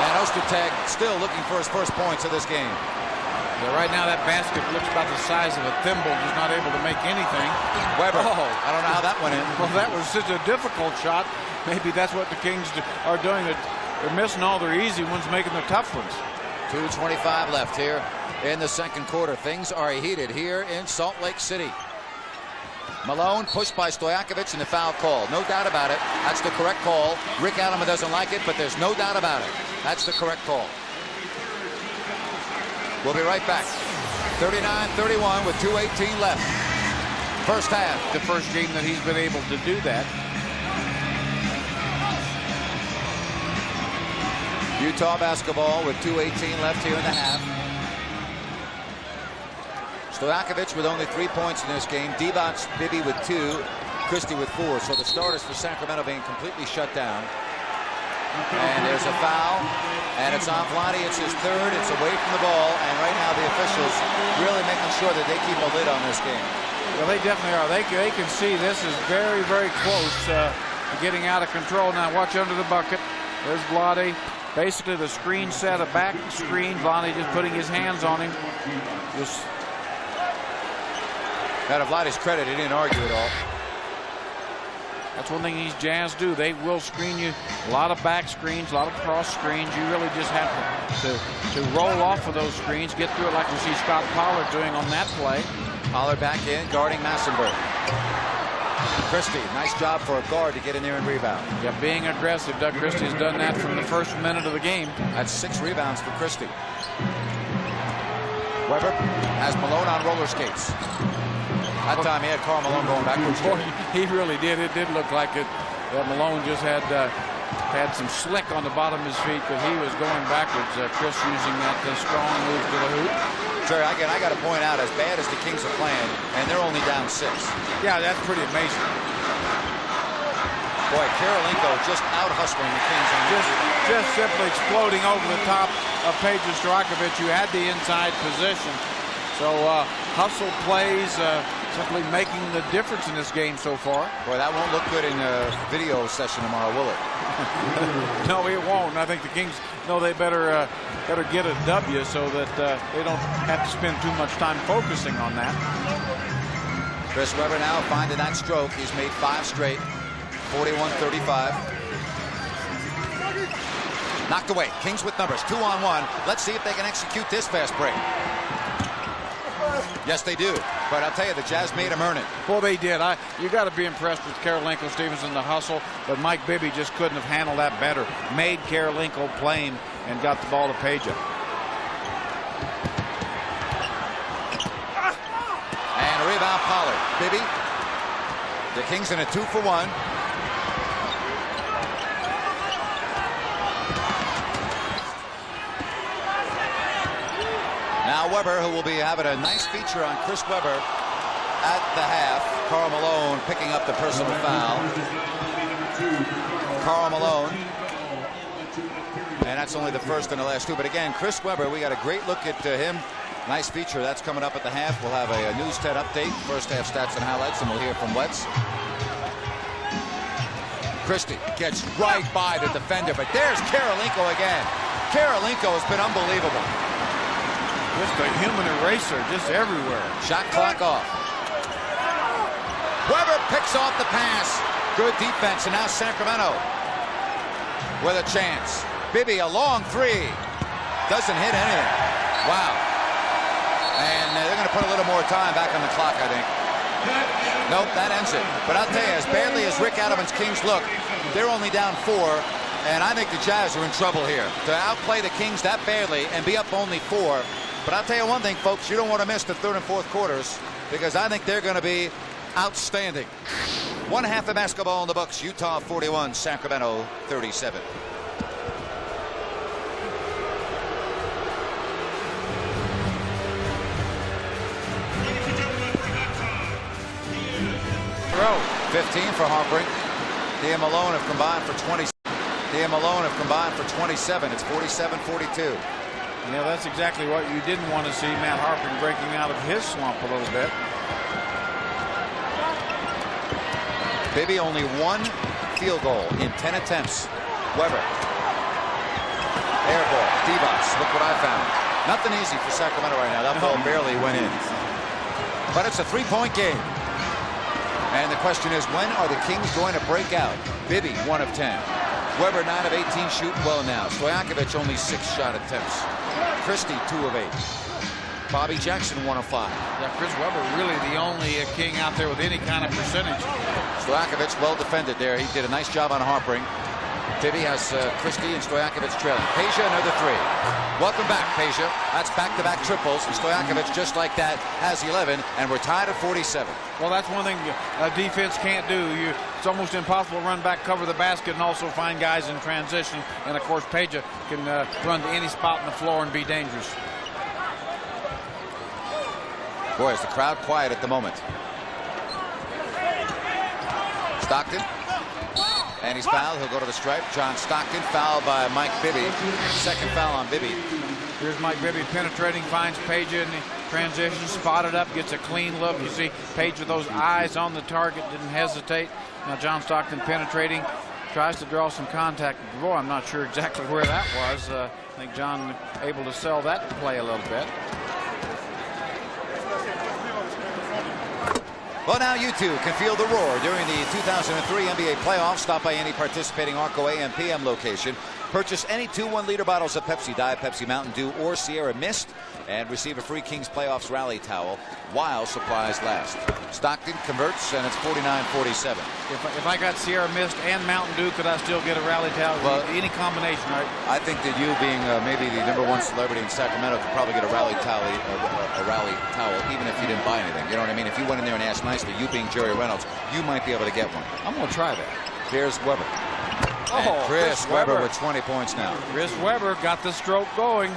And Ostertag still looking for his first points of this game. Yeah, right now that basket looks about the size of a thimble. He's not able to make anything. Weber. Oh, I don't know how that went in. Well, that was such a difficult shot. Maybe that's what the Kings are doing. They're missing all their easy ones, making the tough ones. 2:25 left here in the second quarter. Things are heated here in Salt Lake City. Malone pushed by Stojakovic and the foul call. No doubt about it. That's the correct call. Rick Adelman doesn't like it, but there's no doubt about it. That's the correct call. We'll be right back. 39-31 with 2:18 left. First half. The first game that he's been able to do that. Utah basketball with 2:18 left here in the half. Stojakovic with only 3 points in this game. Divac, Bibby with 2. Christie with 4. So the starters for Sacramento being completely shut down. And there's a foul. And it's on Vlade. It's his third. It's away from the ball. And right now the officials really making sure that they keep a lid on this game. Well, they definitely are. They can see this is very, very close to getting out of control. Now watch under the bucket. There's Vlade. Basically the screen set, a back screen. Vlade just putting his hands on him. Just. Now to Vlade's credit, he didn't argue at all. That's one thing these Jazz do. They will screen you. A lot of back screens, a lot of cross screens. You really just have to roll off of those screens, get through it like we see Scott Pollard doing on that play. Pollard back in, guarding Massenberg. Christie, nice job for a guard to get in there and rebound. Yeah, being aggressive. Doug Christie has done that from the first minute of the game. That's 6 rebounds for Christie. Weber has Malone on roller skates. That time he had Karl Malone going backwards. Boy, he really did. It did look like it. Malone just had some slick on the bottom of his feet, but he was going backwards. Chris using that strong move to the hoop. Jerry, again, I got to point out, as bad as the Kings are playing, and they're only down 6. Yeah, that's pretty amazing. Boy, Karolinko just out hustling the Kings on just simply exploding over the top of Peja Stojakovic, who had the inside position. So hustle plays, simply making the difference in this game so far. Boy, that won't look good in a video session tomorrow, will it? No, it won't. I think the Kings know they better get a W so that they don't have to spend too much time focusing on that. Chris Webber now finding that stroke. He's made 5 straight. 41-35. Knocked away. Kings with numbers. 2-on-1. Let's see if they can execute this fast break. Yes, they do. But I'll tell you, the Jazz made them earn it. Well, they did. You got to be impressed with Karolinko Stevens in the hustle, but Mike Bibby just couldn't have handled that better. Made Karolinko play him and got the ball to Peja. And a rebound, Pollard. Bibby. The Kings in a 2-for-1. Now Weber, who will be having a nice feature on Chris Webber at the half. Karl Malone picking up the personal foul. Karl Malone. And that's only the first and the last 2. But again, Chris Webber, we got a great look at him. Nice feature. That's coming up at the half. We'll have a News 10 update. First half stats and highlights, and we'll hear from Wetz. Christie gets right by the defender, but there's Karolinko again. Karolinko has been unbelievable. Just a human eraser, just everywhere. Shot clock off. Weber picks off the pass. Good defense, and now Sacramento with a chance. Bibby, a long 3. Doesn't hit anything. Wow. And they're going to put a little more time back on the clock, I think. Nope, that ends it. But I'll tell you, as badly as Rick Adelman's Kings look, they're only down 4. And I think the Jazz are in trouble here. To outplay the Kings that badly and be up only 4. But I'll tell you one thing, folks, you don't want to miss the 3rd and 4th quarters, because I think they're going to be outstanding. 1 half of basketball in the books. Utah 41, Sacramento 37. Rowe, 15 for Harper. He and Malone have combined for 20. He and Malone have combined for 27. It's 47-42. Yeah, that's exactly what you didn't want to see. Matt Harper breaking out of his slump a little bit. Bibby only 1 field goal in 10 attempts. Weber. Air ball. Divac. Look what I found. Nothing easy for Sacramento right now. That ball barely went in. But it's a 3-point game. And the question is, when are the Kings going to break out? Bibby, 1 of 10. Weber, 9 of 18, shooting well now. Stojakovic, only 6 shot attempts. Christie, 2 of 8. Bobby Jackson, 1 of 5. Yeah, Chris Webber really the only King out there with any kind of percentage. Stojakovic well defended there. He did a nice job on harpering. Bibby has Christie and Stojakovic trailing. Peja, another 3. Welcome back, Peja. That's back-to-back triples. And Stojakovic, just like that, has 11, and we're tied at 47. Well, that's one thing defense can't do. It's almost impossible to run back, cover the basket, and also find guys in transition. And, of course, Peja can run to any spot on the floor and be dangerous. Boy, is the crowd quiet at the moment. Stockton. And he's fouled. He'll go to the stripe. John Stockton fouled by Mike Bibby. Second foul on Bibby. Here's Mike Bibby penetrating, finds Page in transition, spotted up, gets a clean look. You see Page with those eyes on the target, didn't hesitate. Now John Stockton penetrating, tries to draw some contact. Boy, I'm not sure exactly where that was. I think John able to sell that play a little bit. Well, now you too can feel the roar during the 2003 NBA playoffs. Stop by any participating Arco AM PM location. Purchase any 2 1-liter bottles of Pepsi, Diet Pepsi, Mountain Dew, or Sierra Mist, and receive a free Kings Playoffs rally towel while supplies last. Stockton converts, and it's 49-47. If I got Sierra Mist and Mountain Dew, could I still get a rally towel? Well, any combination, right? I think that you, being maybe the #1 celebrity in Sacramento, could probably get a rally towel, even if you didn't buy anything. You know what I mean? If you went in there and asked nicely, you being Jerry Reynolds, you might be able to get one. I'm going to try that. Here's Weber. And Chris Webber with 20 points now. Chris Webber got the stroke going.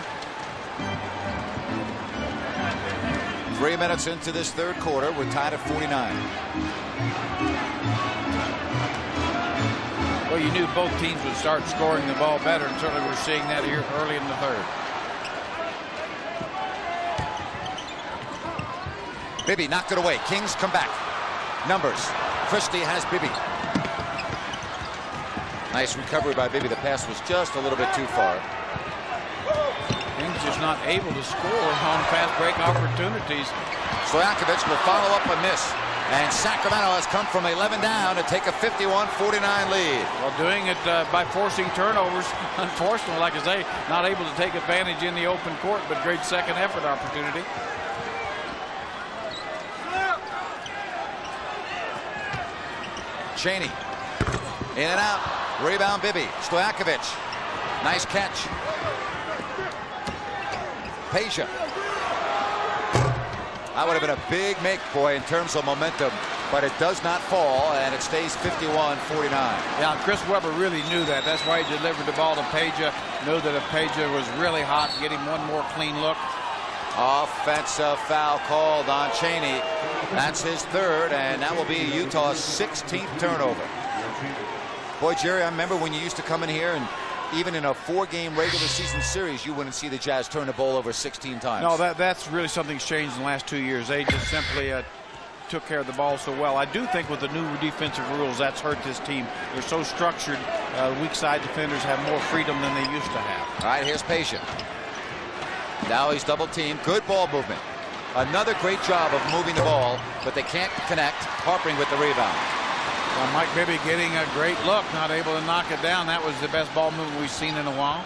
3 minutes into this third quarter, we're tied at 49. Well, you knew both teams would start scoring the ball better, and certainly we're seeing that here early in the third. Bibby knocked it away. Kings come back. Numbers. Christie has Bibby. Nice recovery by Bibby. The pass was just a little bit too far. Kings just not able to score on fast break opportunities. Stojakovic will follow up a miss. And Sacramento has come from 11 down to take a 51-49 lead. Well, doing it by forcing turnovers. Unfortunately, like I say, not able to take advantage in the open court, but great second effort opportunity. Cheney. In and out. Rebound Bibby. Stojakovic. Nice catch. Peja. That would have been a big make, boy, in terms of momentum, but it does not fall, and it stays 51-49. Yeah, Chris Webber really knew that. That's why he delivered the ball to Peja. Knew that if Peja was really hot, get him one more clean look. Offensive foul called on Cheney. That's his third, and that will be Utah's 16th turnover. Boy, Jerry, I remember when you used to come in here, and even in a 4-game regular season series, you wouldn't see the Jazz turn the ball over 16 times. No, that's really something's changed in the last 2 years. They just simply took care of the ball so well. I do think with the new defensive rules, that's hurt this team. They're so structured. Weak side defenders have more freedom than they used to have. All right, here's Peja. Now he's double teamed. Good ball movement. Another great job of moving the ball, but they can't connect. Harpering with the rebound. Well, Mike Bibby getting a great look, not able to knock it down. That was the best ball movement we've seen in a while.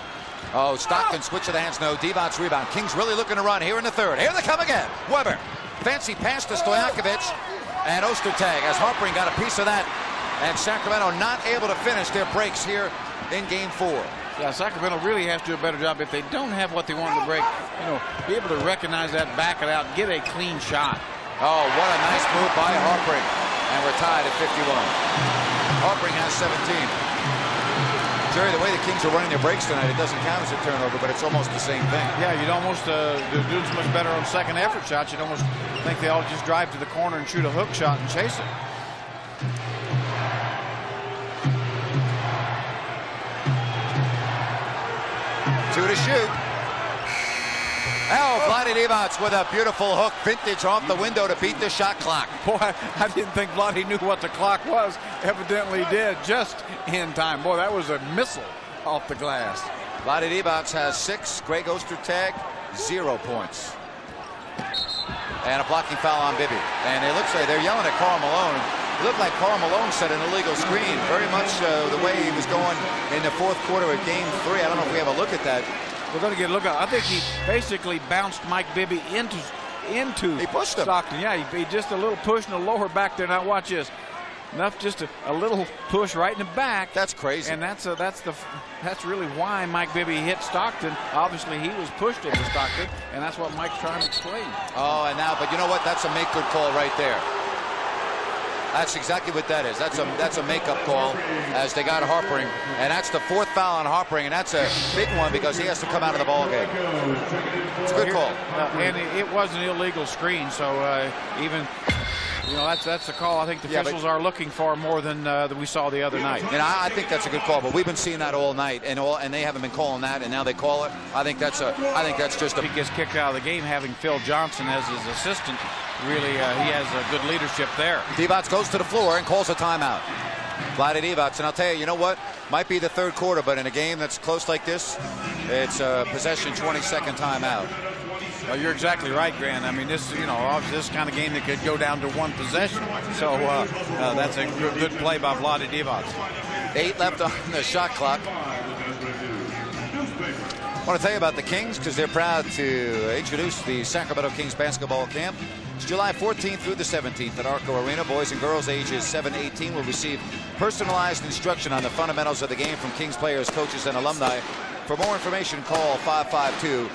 Oh, Stockton switch of the hands. No, Divot's rebound. Kings really looking to run here in the third. Here they come again. Weber. Fancy pass to Stojakovic. And Ostertag as Harpering got a piece of that. And Sacramento not able to finish their breaks here in game 4. Yeah, Sacramento really has to do a better job. If they don't have what they want to break, be able to recognize that, back it out, get a clean shot. Oh, what a nice move by Harpering. And we're tied at 51. Harpering has 17. Jerry, the way the Kings are running their breaks tonight, it doesn't count as a turnover, but it's almost the same thing. Yeah, you'd almost, they're doing so much better on second effort shots, you'd almost think they all just drive to the corner and shoot a hook shot and chase it. Two to shoot. Oh, Vlade Divac with a beautiful hook, vintage off the window to beat the shot clock. Boy, I didn't think Vlade knew what the clock was. Evidently did, just in time. Boy, that was a missile off the glass. Vlade Divac has 6. Greg Ostertag, 0 points. And a blocking foul on Bibby. And it looks like they're yelling at Karl Malone. It looked like Karl Malone set an illegal screen. Very much the way he was going in the fourth quarter of game 3. I don't know if we have a look at that. We're going to get a look at it. I think he basically bounced Mike Bibby into he pushed him. Stockton. Yeah, he just a little push in the lower back there. Now watch this. Enough, just a little push right in the back. That's crazy. And that's really why Mike Bibby hit Stockton. Obviously, he was pushed into Stockton, and that's what Mike's trying to explain. Oh, and now, but you know what? That's a make good call right there. That's exactly what that is. That's a make-up call as they got Harpering, and that's the 4th foul on Harpering, and that's a big one because he has to come out of the ball game. It's a good call. And it was an illegal screen, so even You know, that's a call I think the officials are looking for more than we saw the other night. And I think that's a good call, but we've been seeing that all night, and they haven't been calling that, and now they call it. I think that's just a. He gets kicked out of the game, having Phil Johnson as his assistant. Really, he has a good leadership there. Divac goes to the floor and calls a timeout. Vlade Divac, and I'll tell you, what? Might be the third quarter, but in a game that's close like this, it's a possession 20-second timeout. Well, you're exactly right, Grant. I mean, this, obviously this kind of game that could go down to one possession. So that's a good play by Vlade Divac. 8 left on the shot clock. I want to tell you about the Kings because they're proud to introduce the Sacramento Kings basketball camp. It's July 14th through the 17th at Arco Arena. Boys and girls ages 7-18 will receive personalized instruction on the fundamentals of the game from Kings players, coaches, and alumni. For more information, call 552-1144.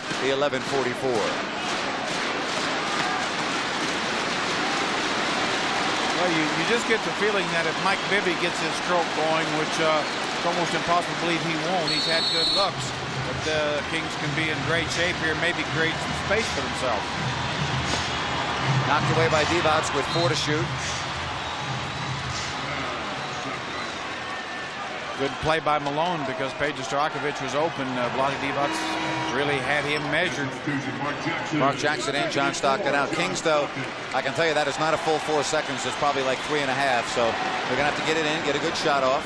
Well, you just get the feeling that if Mike Bibby gets his stroke going, which it's almost impossible to believe he won't, he's had good looks. But the Kings can be in great shape here, maybe create some space for themselves. Knocked away by Divac with 4 to shoot. Good play by Malone because Peja Stojakovic was open. Vlade Divac really had him measured. Mark Jackson and John Stockton out. Kings, though, I can tell you that is not a full 4 seconds. It's probably like 3.5. So they're going to have to get it in, get a good shot off.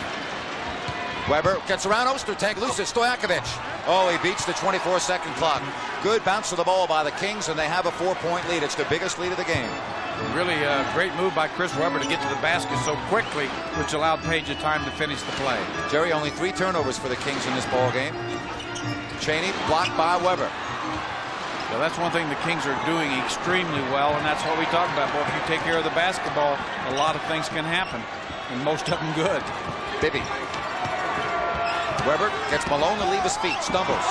Weber gets around Ostertag, loses Stojakovic. Oh, he beats the 24-second clock. Good bounce of the ball by the Kings, and they have a 4-point lead. It's the biggest lead of the game. Really a great move by Chris Weber to get to the basket so quickly, which allowed Peja time to finish the play. Jerry, only 3 turnovers for the Kings in this ball game. Cheney blocked by Weber. So that's one thing the Kings are doing extremely well, and that's what we talk about. Well, if you take care of the basketball, a lot of things can happen, and most of them good. Bibby. Weber gets Malone to leave his feet, stumbles.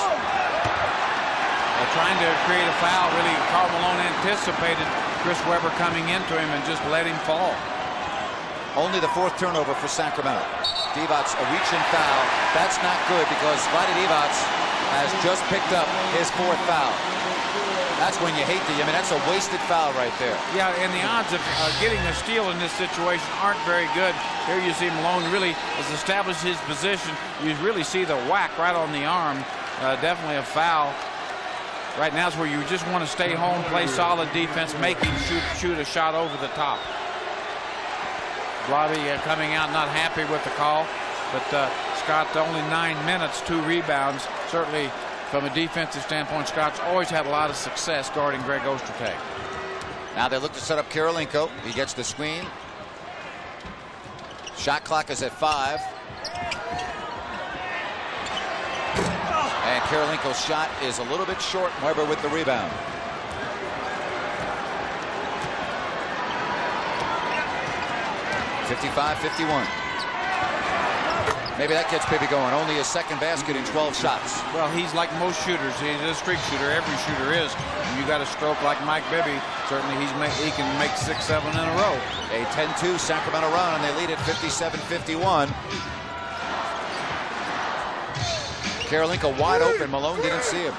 Trying to create a foul, really, Karl Malone anticipated Chris Weber coming into him and just let him fall. Only the 4th turnover for Sacramento. Divac, a reach-in foul. That's not good because Vlade Divac has just picked up his 4th foul. That's when you hate that's a wasted foul right there. Yeah, and the odds of getting a steal in this situation aren't very good. Here you see Malone really has established his position. You really see the whack right on the arm. Definitely a foul. Right now is where you just want to stay home, play solid defense, make him shoot a shot over the top. Vlade coming out not happy with the call, but Scott only 9 minutes, 2 rebounds. Certainly from a defensive standpoint, Scott's always had a lot of success guarding Greg Ostertag. Now they look to set up Karolinko. He gets the screen. Shot clock is at 5. And Karolinko's shot is a little bit short. Weber with the rebound. (55-51). Maybe that gets Bibby going. Only his 2nd basket in 12 shots. Well, he's like most shooters. He's a streak shooter. Every shooter is. And you got a stroke like Mike Bibby. Certainly he can make 6, 7 in a row. A 10-2 Sacramento run, and they lead at 57-51. Karolinko wide open. Malone didn't see him.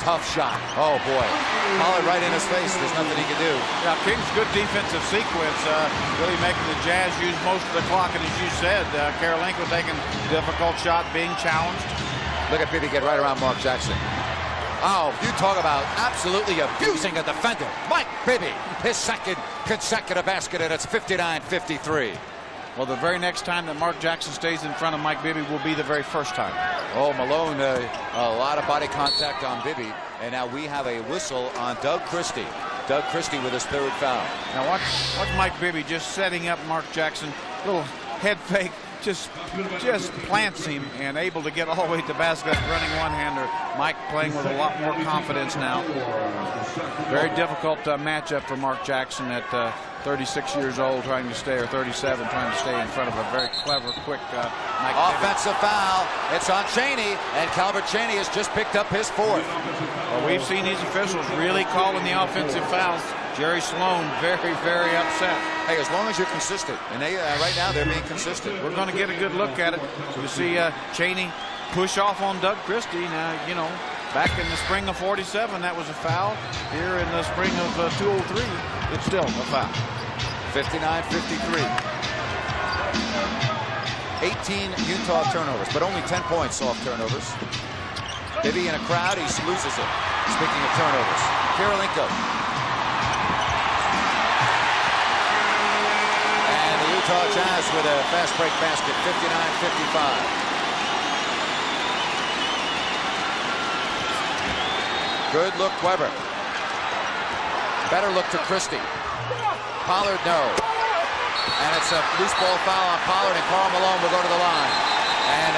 Tough shot. Oh, boy. Pollard right in his face. There's nothing he can do. Yeah, Kings good defensive sequence. Really making the Jazz use most of the clock. And as you said, Karolinko taking a difficult shot, being challenged. Look at Bibby get right around Mark Jackson. Oh, you talk about absolutely abusing a defender. Mike Bibby, his 2nd consecutive basket, and it's 59-53. Well, the very next time that Mark Jackson stays in front of Mike Bibby will be the very first time. Oh, Malone, a lot of body contact on Bibby. And now we have a whistle on Doug Christie. Doug Christie with his 3rd foul. Now watch Mike Bibby just setting up Mark Jackson. Little head fake. Just plants him and able to get all the way to the basket, running one-hander. Mike playing with a lot more confidence now. Very difficult matchup for Mark Jackson at 36 years old, trying to stay, or 37, trying to stay in front of a very clever, quick Mike offensive foul. It's on Cheney, and Calvert Cheney has just picked up his 4th. Well, we've seen these officials really calling the offensive fouls. Jerry Sloan very, very upset. Hey, as long as you're consistent, and they right now they're being consistent. We're going to get a good look at it. So we see Cheney push off on Doug Christie. Now, Back in the spring of '47, that was a foul. Here in the spring of 2003, it's still a foul. 59-53. 18 Utah turnovers, but only 10 points off turnovers. Bibby in a crowd, he loses it. Speaking of turnovers, Kirilenko. And the Utah Jazz with a fast break basket, 59-55. Good look, Weber. Better look to Christie. Pollard, no. And it's a loose ball foul on Pollard, and Karl Malone will go to the line. And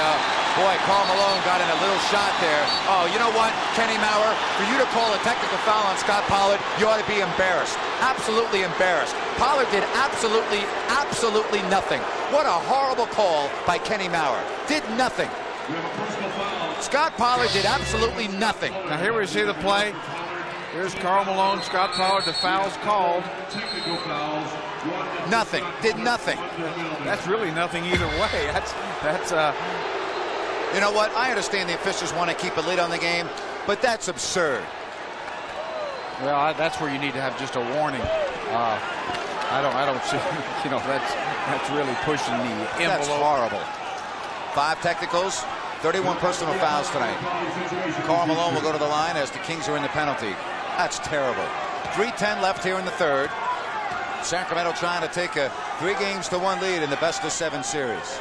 boy, Karl Malone got in a little shot there. Oh, you know what, Kenny Maurer? For you to call a technical foul on Scott Pollard, you ought to be embarrassed. Absolutely embarrassed. Pollard did absolutely nothing. What a horrible call by Kenny Maurer. Did nothing. Scott Pollard did absolutely nothing. Now here we see the play. Here's Karl Malone, Scott Pollard. The foul's called. Nothing. Did nothing. That's really nothing either way. That's You know what? I understand the officials want to keep a lid on the game, but that's absurd. Well, that's where you need to have just a warning. I don't see. You know, that's really pushing the envelope. That's horrible. 5 technicals. 31 personal fouls tonight. Karl Malone will go to the line as the Kings are in the penalty. That's terrible. 3:10 left here in the third. Sacramento trying to take a 3-1 lead in the best-of-7 series.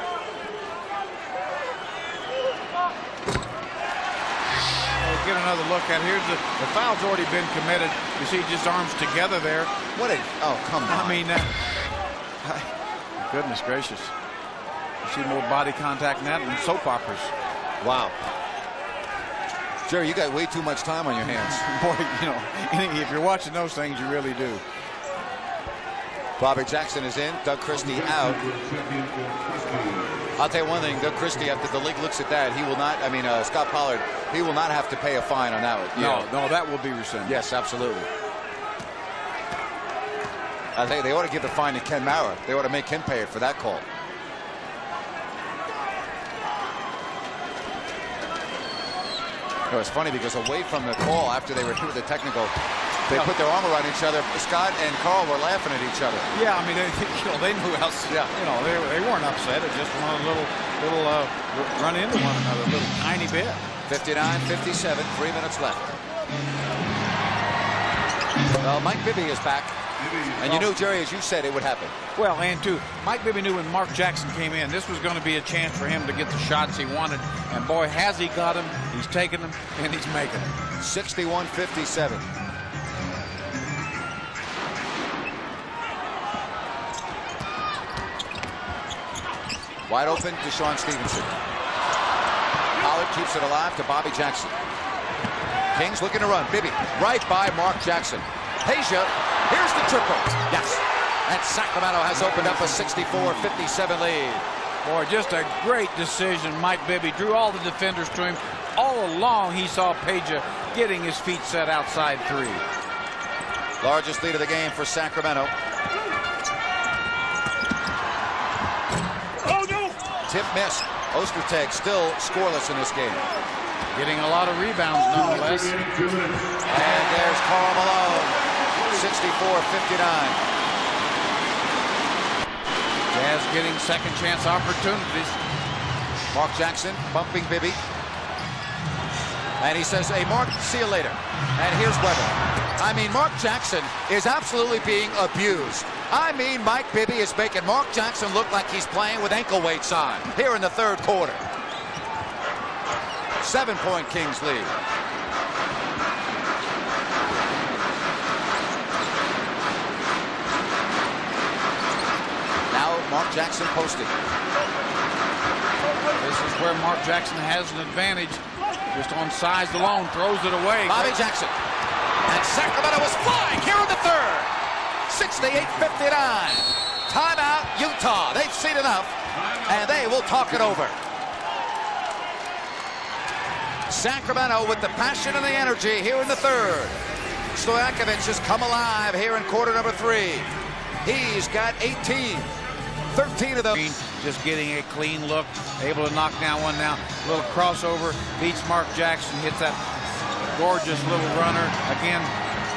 We'll get another look at. Here's the foul's already been committed. You see just arms together there. What a, oh, come on. I mean, goodness gracious. You see more body contact than that in soap operas. Wow. Jerry, you got way too much time on your hands. Boy, you know, if you're watching those things, you really do. Bobby Jackson is in. Doug Christie out. I'll tell you one thing. Doug Christie, after the league looks at that, he will not, I mean, Scott Pollard, he will not have to pay a fine on that one. No, that will be rescinded. Yes, absolutely. I think they ought to give the fine to Ken Maurer. They ought to make him pay it for that call. It was funny because away from the call after they were through the technical, they put their arm around each other. Scott and Karl were laughing at each other. Yeah, I mean, they knew how. Yeah, you know, they weren't upset. It just wanted a little run into one another, a little tiny bit. 59-57, 3 minutes left. Well, Mike Bibby is back. And you knew, Jerry, as you said, it would happen. Well, and too, Mike Bibby knew when Mark Jackson came in, this was going to be a chance for him to get the shots he wanted. And boy, has he got them. He's taking them, and he's making them. 61-57. Wide open to Sean Stevenson. Pollard keeps it alive to Bobby Jackson. Kings looking to run. Bibby right by Mark Jackson. Peja, here's the triple. Yes. And Sacramento has opened up a 64-57 lead. Boy, just a great decision. Mike Bibby drew all the defenders to him. All along, he saw Peja getting his feet set outside 3. Largest lead of the game for Sacramento. Oh, no. Tip missed. Ostertag still scoreless in this game. Getting a lot of rebounds, nonetheless. And there's Karl Malone. 64-59. Jazz getting second chance opportunities. Mark Jackson bumping Bibby. And he says, hey, Mark, see you later. And here's Weber. I mean, Mark Jackson is absolutely being abused. I mean, Mike Bibby is making Mark Jackson look like he's playing with ankle weights on here in the third quarter. 7-point Kings lead. Now Mark Jackson posted. This is where Mark Jackson has an advantage. Just on size alone, throws it away. Bobby Jackson. And Sacramento is flying here in the third. 68-59. Timeout, Utah. They've seen enough, and they will talk it over. Sacramento with the passion and the energy here in the third. Stojakovic has come alive here in quarter number 3. He's got 18. 13 of those. Just getting a clean look, able to knock down one now. A little crossover, beats Mark Jackson, hits that gorgeous little runner. Again,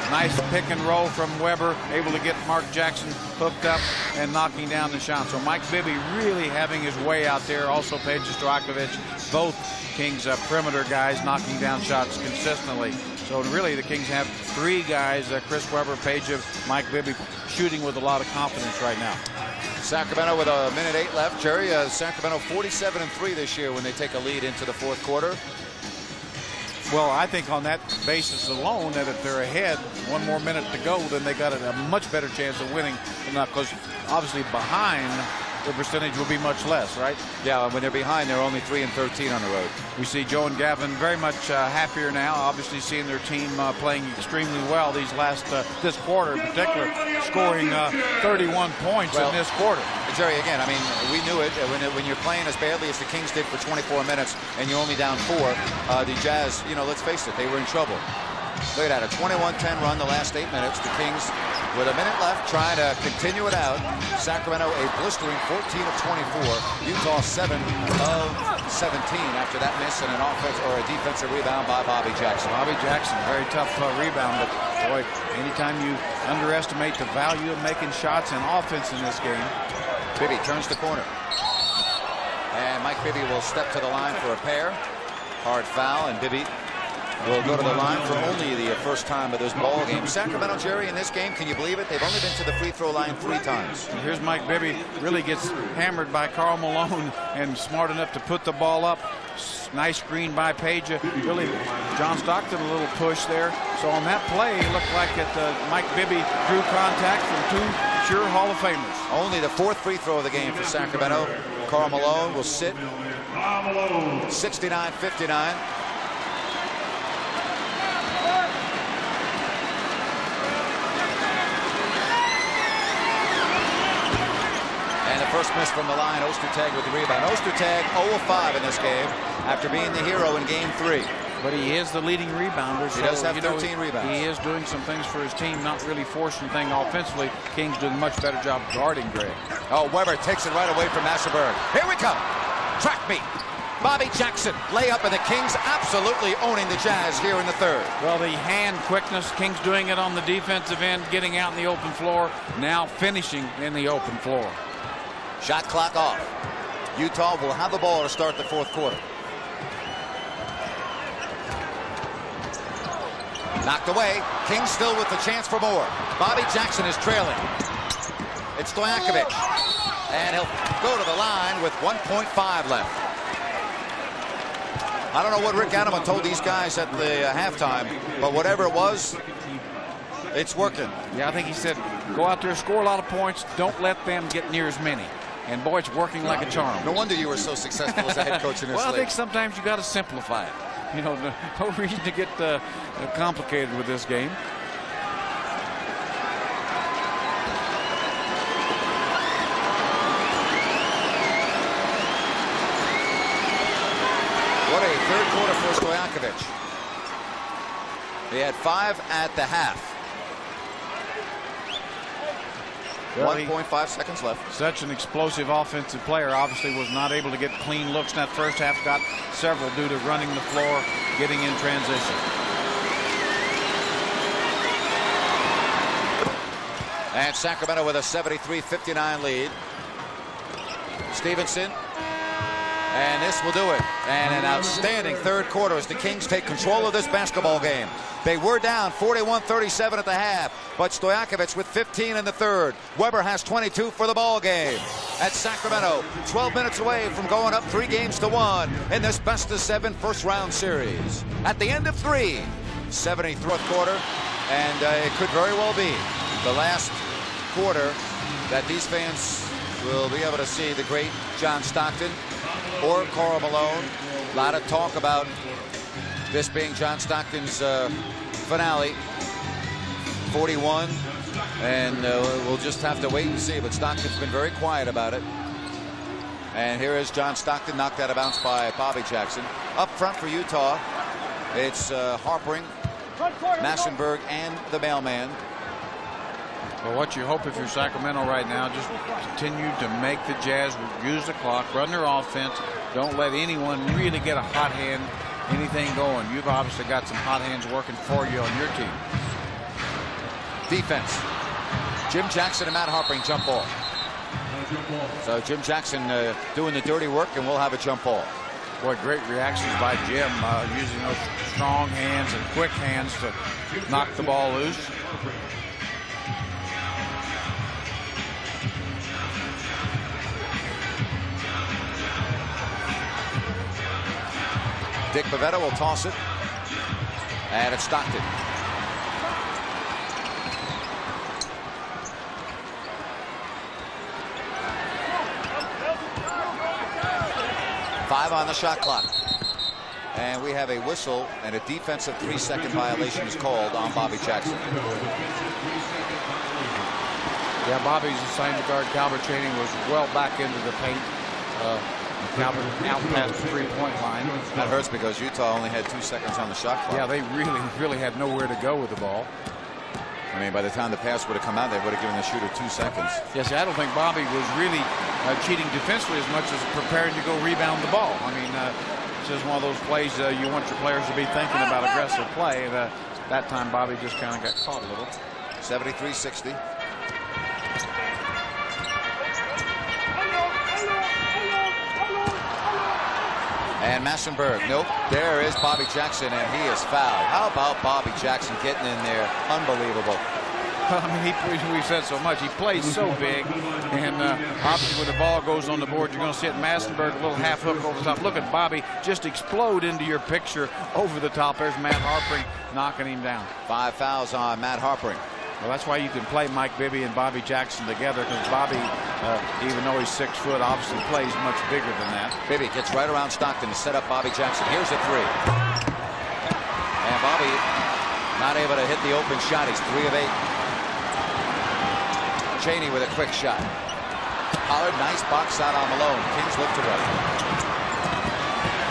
nice pick and roll from Weber, able to get Mark Jackson hooked up and knocking down the shot. So Mike Bibby really having his way out there. Also Peja Stojakovic, both Kings perimeter guys knocking down shots consistently. So really the Kings have three guys, Chris Weber, Peja, Mike Bibby, shooting with a lot of confidence right now. Sacramento with a minute 8 left. Jerry, Sacramento 47-3 this year when they take a lead into the fourth quarter. Well, I think on that basis alone, that if they're ahead, one more minute to go, then they got a much better chance of winning. Because obviously behind, the percentage will be much less, right? Yeah, when they're behind, they're only 3 and 13 on the road. We see Joe and Gavin very much happier now, obviously seeing their team playing extremely well this quarter in particular, scoring 31 points in this quarter. Jerry, again, I mean, we knew it. When you're playing as badly as the Kings did for 24 minutes and you're only down 4, the Jazz, let's face it, they were in trouble. Look at that, a 21-10 run the last 8 minutes. The Kings, with a minute left, trying to continue it out. Sacramento a blistering 14 of 24. Utah 7 of 17 after that miss and an offense or a defensive rebound by Bobby Jackson. Bobby Jackson, very tough rebound, but boy, anytime you underestimate the value of making shots and offense in this game. Bibby turns the corner. And Mike Bibby will step to the line for a pair. Hard foul, and Bibby will go to the line for only the first time of this ball game. Sacramento, Jerry, in this game, can you believe it? They've only been to the free throw line 3 times. And here's Mike Bibby, really gets hammered by Karl Malone and smart enough to put the ball up. Nice screen by Peja. Really, John Stockton a little push there. So on that play, it looked like Mike Bibby drew contact from 2 sure Hall of Famers. Only the 4th free throw of the game for Sacramento. Karl Malone will sit 69-59. First miss from the line, Ostertag with the rebound. Ostertag 0 of 5 in this game after being the hero in game 3. But he is the leading rebounder. He does have 13 rebounds. He is doing some things for his team, not really forcing things offensively. Kings doing a much better job guarding Greg. Oh, Weber takes it right away from Massenberg. Here we come. Track meet. Bobby Jackson layup, and the Kings absolutely owning the Jazz here in the third. Well, the hand quickness, Kings doing it on the defensive end, getting out in the open floor, now finishing in the open floor. Shot clock off. Utah will have the ball to start the fourth quarter. Knocked away. Kings still with the chance for more. Bobby Jackson is trailing. It's Stojakovic. And he'll go to the line with 1.5 left. I don't know what Rick Adelman told these guys at the halftime, but whatever it was, it's working. Yeah, I think he said, go out there, score a lot of points. Don't let them get near as many. And boy, it's working like a charm. No wonder you were so successful as a head coach in this league. Well, I think sometimes you got to simplify it. No reason to get complicated with this game. What a third quarter for Stojakovic. He had 5 at the half. 1.5 seconds left. Such an explosive offensive player. Obviously was not able to get clean looks in that first half. Got several due to running the floor, getting in transition. And Sacramento with a 73-59 lead. Stevenson. And this will do it. And an outstanding third quarter as the Kings take control of this basketball game. They were down 41-37 at the half, but Stojakovic with 15 in the third. Weber has 22 for the ball game. At Sacramento, 12 minutes away from going up 3-1 in this best-of-7 first-round series. At the end of 3, 73rd quarter, and it could very well be the last quarter that these fans will be able to see the great John Stockton or Karl Malone. A lot of talk about this being John Stockton's finale, 41, and we'll just have to wait and see. But Stockton's been very quiet about it. And here is John Stockton, knocked out of bounds by Bobby Jackson. Up front for Utah, it's Harpering, Massenberg, and the mailman. Well, what you hope if you're Sacramento right now, just continue to make the Jazz use the clock, run their offense. Don't let anyone really get a hot hand anything going. You've obviously got some hot hands working for you on your team. Defense. Jim Jackson and Matt Harpring jump ball. So Jim Jackson doing the dirty work, and we'll have a jump ball. Boy, great reactions by Jim, using those strong hands and quick hands to knock the ball loose. Dick Bavetta will toss it, and it's Stockton. Five on the shot clock. And we have a whistle, and a defensive 3-second violation is called on Bobby Jackson. Yeah, Bobby's assigned to guard Calvert Chaney, was well back into the paint. Calvert out past the 3-point line. That hurts because Utah only had 2 seconds on the shot clock. Yeah, they really had nowhere to go with the ball. I mean, by the time the pass would have come out, they would have given the shooter 2 seconds. Yes, I don't think Bobby was really cheating defensively as much as preparing to go rebound the ball. I mean, it's just one of those plays you want your players to be thinking about aggressive play. And, that time, Bobby just kind of got caught a little. 73-60. And Massenberg, nope, there is Bobby Jackson, and he is fouled. How about Bobby Jackson getting in there? Unbelievable. I mean, we've said so much. He plays so big, and obviously when the ball goes on the board, you're going to see it. Massenberg, a little half hook over the top. Look at Bobby just explode into your picture over the top. There's Matt Harpring knocking him down. 5 fouls on Matt Harpring. Well, that's why you can play Mike Bibby and Bobby Jackson together, because Bobby, even though he's 6 foot, obviously plays much bigger than that. Bibby gets right around Stockton to set up Bobby Jackson. Here's a 3. And Bobby not able to hit the open shot. He's 3 of 8. Chaney with a quick shot. Pollard, nice box out on Malone. Kings look to run.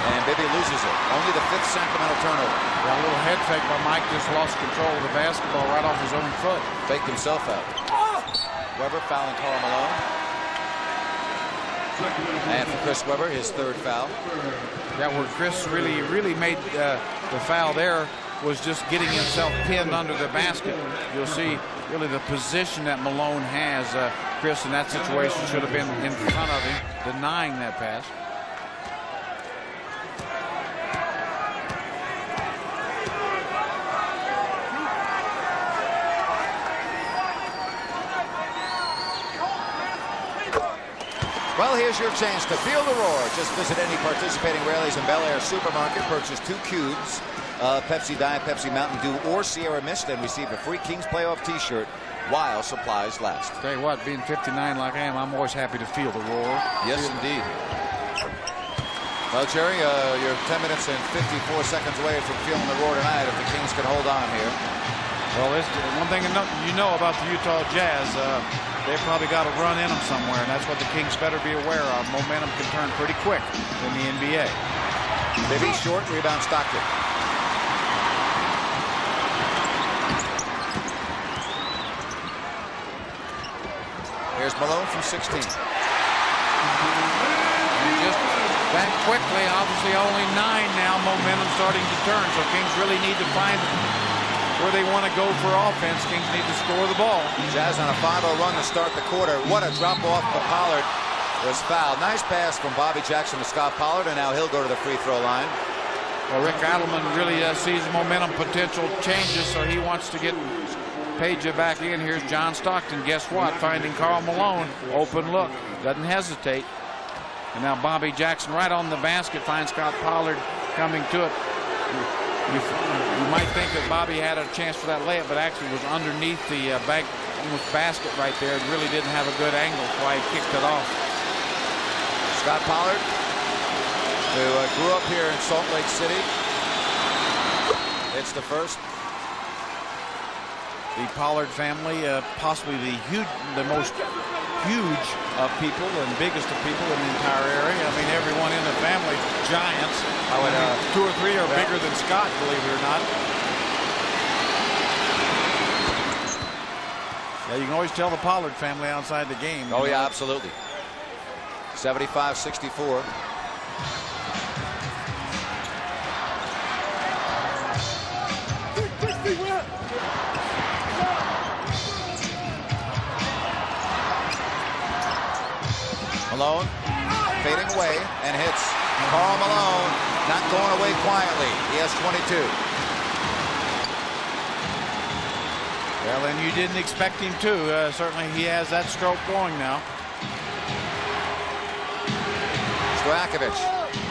And Bibby loses it. Only the 5th Sacramento turnover. Yeah, a little head fake by Mike, just lost control of the basketball right off his own foot. Faked himself out. Weber fouling Karl Malone. And for Chris Weber, his 3rd foul. Yeah, where Chris really made the foul there was just getting himself pinned under the basket. You'll see really the position that Malone has. Chris in that situation should have been in front of him, denying that pass. Well, here's your chance to feel the roar. Just visit any participating Raley's and Bel Air supermarket, purchase 2 cubes of Pepsi Diet, Pepsi Mountain Dew, or Sierra Mist, and receive a free Kings Playoff T-shirt while supplies last. Tell you what, being 59 like I am, I'm always happy to feel the roar. Yes, indeed. Well, Jerry, you're 10 minutes and 54 seconds away from feeling the roar tonight if the Kings can hold on here. Well, it's one thing you know about the Utah Jazz. They've probably got a run in them somewhere, and that's what the Kings better be aware of. Momentum can turn pretty quick in the NBA. Bibby short, rebound Stockton. Here's Malone from 16. And just that quickly, obviously only 9 now, momentum starting to turn, so Kings really need to find where they want to go for offense. Kings need to score the ball. Jazz on a 5-0 run to start the quarter. What a drop off for Pollard. Was fouled. Nice pass from Bobby Jackson to Scott Pollard, and now he'll go to the free throw line. Well, Rick Adelman really sees momentum potential changes, so he wants to get Page back in. Here's John Stockton. Guess what? Finding Karl Malone. Open look. Doesn't hesitate. And now Bobby Jackson right on the basket. Finds Scott Pollard coming to it. You might think that Bobby had a chance for that layup, but actually was underneath the basket right there. It really didn't have a good angle. That's why he kicked it off. Scott Pollard, who grew up here in Salt Lake City. It's the first. The Pollard family, possibly the most huge of people and biggest of people in the entire area. I mean, everyone in the family, giants. I would 2 or 3 are bigger than Scott, believe it or not. Yeah, you can always tell the Pollard family outside the game. Oh, yeah, absolutely. 75-64. Malone fading away and hits. Karl Malone not going away quietly. He has 22. Well, and you didn't expect him to. Certainly he has that stroke going now. Stojakovic.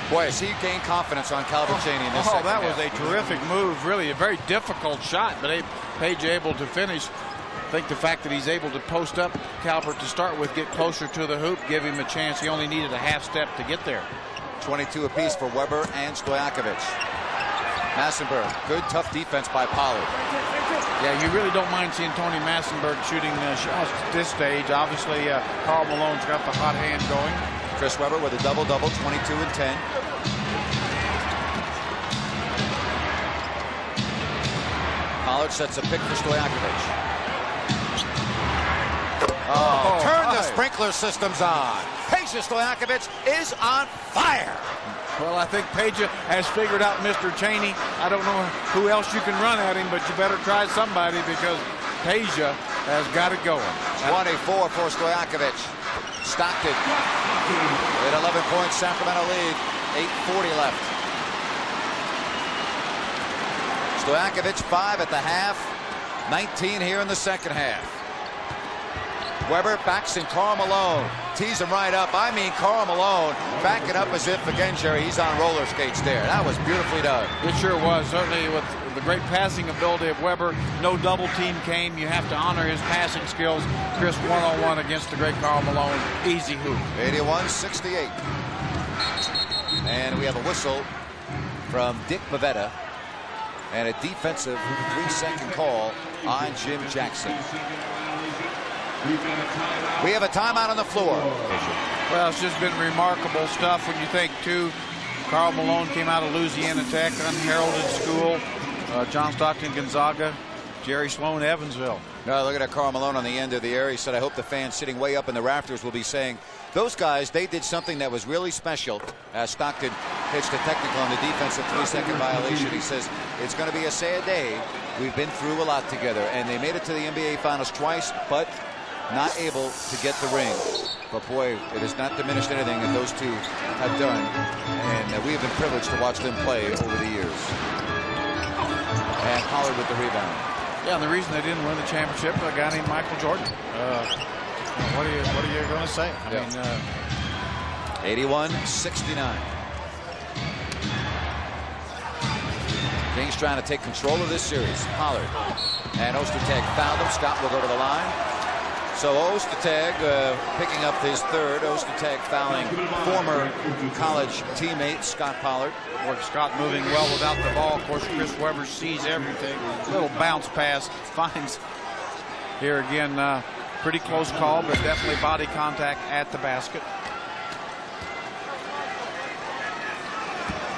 Boy, has he gained confidence on Calvin Chaney in this second that half. was a terrific move. Really a very difficult shot, but Page able to finish. I think the fact that he's able to post up Calvert to start with, get closer to the hoop, give him a chance. He only needed a half step to get there. 22 apiece for Weber and Stojakovic. Massenberg, good tough defense by Pollard. Yeah, you really don't mind seeing Tony Massenberg shooting shots at this stage. Obviously, Karl Malone's got the hot hand going. Chris Weber with a double-double, 22 and 10. Pollard sets a pick for Stojakovic. Turn the sprinkler systems on. Peja Stojakovic is on fire. Well, I think Peja has figured out Mr. Chaney. I don't know who else you can run at him, but you better try somebody because Peja has got it going. 24 for Stojakovic. Stockton with 11 points, Sacramento lead. 8:40 left. Stojakovic 5 at the half. 19 here in the second half. Weber backs in Karl Malone. Tees him right up. I mean, Karl Malone back it up as if, again, Jerry, he's on roller skates there. That was beautifully done. It sure was. Certainly with the great passing ability of Weber. No double team came. You have to honor his passing skills. Chris one-on-one against the great Karl Malone. Easy hoop. 81-68. And we have a whistle from Dick Pavetta and a defensive 3-second call on Jim Jackson. We have a timeout on the floor. Well, it's just been remarkable stuff when you think, too. Karl Malone came out of Louisiana Tech, unheralded school. John Stockton, Gonzaga. Jerry Sloan, Evansville. Now look at that Karl Malone on the end of the area. He said, I hope the fans sitting way up in the rafters will be saying, those guys, they did something that was really special. Stockton pitched a technical on the defensive 3-second violation. He says, it's going to be a sad day. We've been through a lot together. And they made it to the NBA Finals twice, but not able to get the ring. But boy, it has not diminished anything that those two have done. And we have been privileged to watch them play over the years. And Pollard with the rebound. Yeah, and the reason they didn't win the championship, a guy named Michael Jordan. What are you going to say? I mean, 81-69. Kings trying to take control of this series. Pollard and Ostertag fouled him. Scott will go to the line. So Ostertag picking up his third. Ostertag fouling former college teammate Scott Pollard. Scott moving well without the ball. Of course, Chris Weber sees everything. Little bounce pass finds here again. Pretty close call, but definitely body contact at the basket.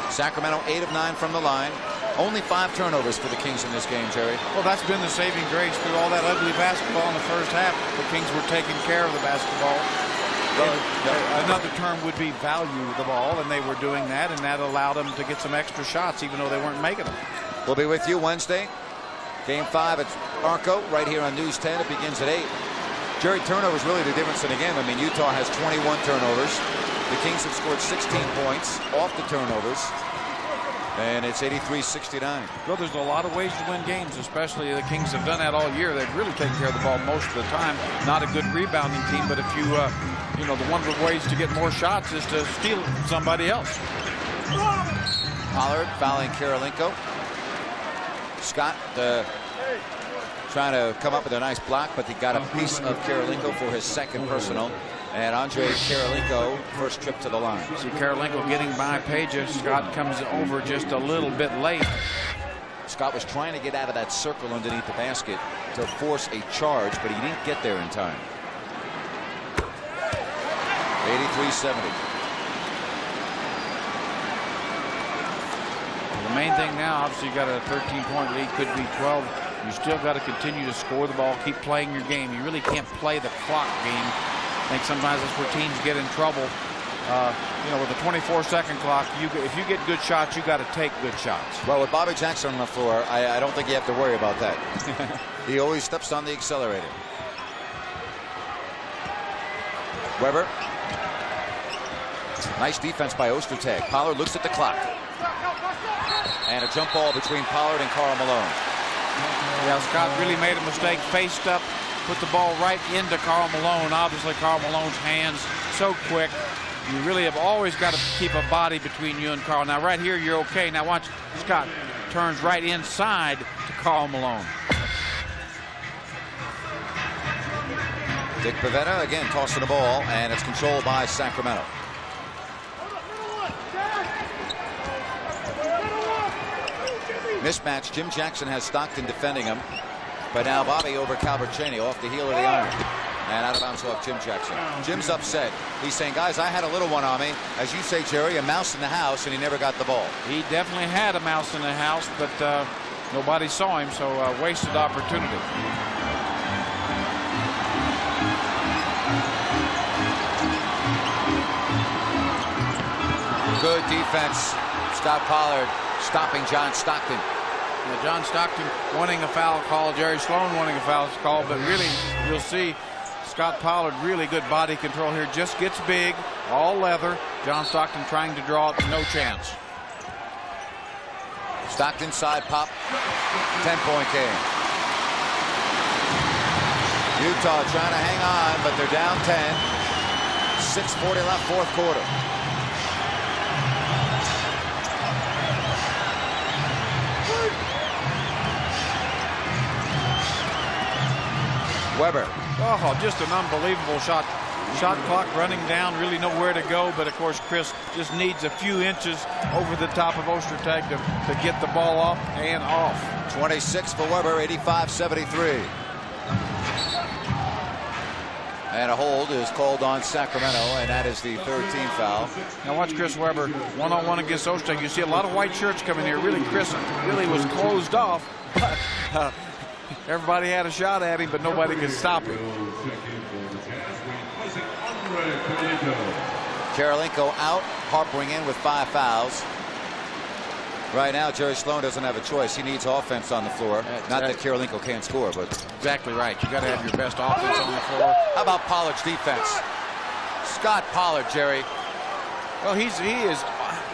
Sacramento 8 of 9 from the line. Only 5 turnovers for the Kings in this game, Jerry. Well, that's been the saving grace through all that ugly basketball in the first half. The Kings were taking care of the basketball. Another term would be value the ball, and they were doing that, and that allowed them to get some extra shots, even though they weren't making them. We'll be with you Wednesday. Game 5 at Arco, right here on News 10. It begins at 8. Jerry, turnovers really the difference in the game. I mean, Utah has 21 turnovers. The Kings have scored 16 points off the turnovers. And it's 83-69. Well, there's a lot of ways to win games, especially the Kings have done that all year. They've really taken care of the ball most of the time. Not a good rebounding team, but if you, one of the ways to get more shots is to steal it from somebody else. Pollard fouling Karolinko. Scott trying to come up with a nice block, but he got a piece of Karolinko for his second personal. And Andre Karolinko, first trip to the line. See Karolinko getting by Peja. Scott comes over just a little bit late. Scott was trying to get out of that circle underneath the basket to force a charge, but he didn't get there in time. 83-70. The main thing now, obviously, you got a 13-point lead, could be 12. You still got to continue to score the ball, keep playing your game. You really can't play the clock game. I think sometimes that's where teams get in trouble. With the 24-second clock, if you get good shots, you got to take good shots. Well, with Bobby Jackson on the floor, I don't think you have to worry about that. He always steps on the accelerator. Weber Nice defense by Ostertag. Pollard looks at the clock. And a jump ball between Pollard and Karl Malone. Yeah, Scott really made a mistake. Faced up, put the ball right into Karl Malone. Obviously, Karl Malone's hands so quick. You really have always got to keep a body between you and Karl. Now, right here, you're okay. Now, watch Scott turns right inside to Karl Malone. Dick Pavetta again tossing the ball, and it's controlled by Sacramento. Mismatch. Jim Jackson has Stockton defending him, but now Bobby over Calvert Chaney off the heel of the iron. And out of bounds off Jim Jackson. Jim's upset. He's saying, guys, I had a little one on me. As you say, Jerry, a mouse in the house, and he never got the ball. He definitely had a mouse in the house, but nobody saw him, so wasted opportunity. Good defense. Scott Pollard stopping John Stockton. Yeah, John Stockton wanting a foul call, Jerry Sloan wanting a foul call, but really you'll see Scott Pollard really good body control here. Just gets big, all leather. John Stockton trying to draw it, no chance. Stockton side pop, 10-point game. Utah trying to hang on, but they're down 10. 6:40 left, fourth quarter. Weber. Oh, just an unbelievable shot. Shot clock running down, really nowhere to go, but of course Chris just needs a few inches over the top of Ostertag to get the ball off and off. 26 for Weber, 85-73. And a hold is called on Sacramento, and that is the third team foul. Now watch Chris Weber one-on-one against Ostertag. You see a lot of white shirts coming here. Really, Chris really was closed off, but everybody had a shot at him, but nobody could stop him. Karolinko out, Harpering in with 5 fouls. Right now, Jerry Sloan doesn't have a choice. He needs offense on the floor. Not that Karolinko can't score, but exactly right. You got to have your best offense on the floor. How about Pollard's defense? Scott Pollard, Jerry. Well, he is.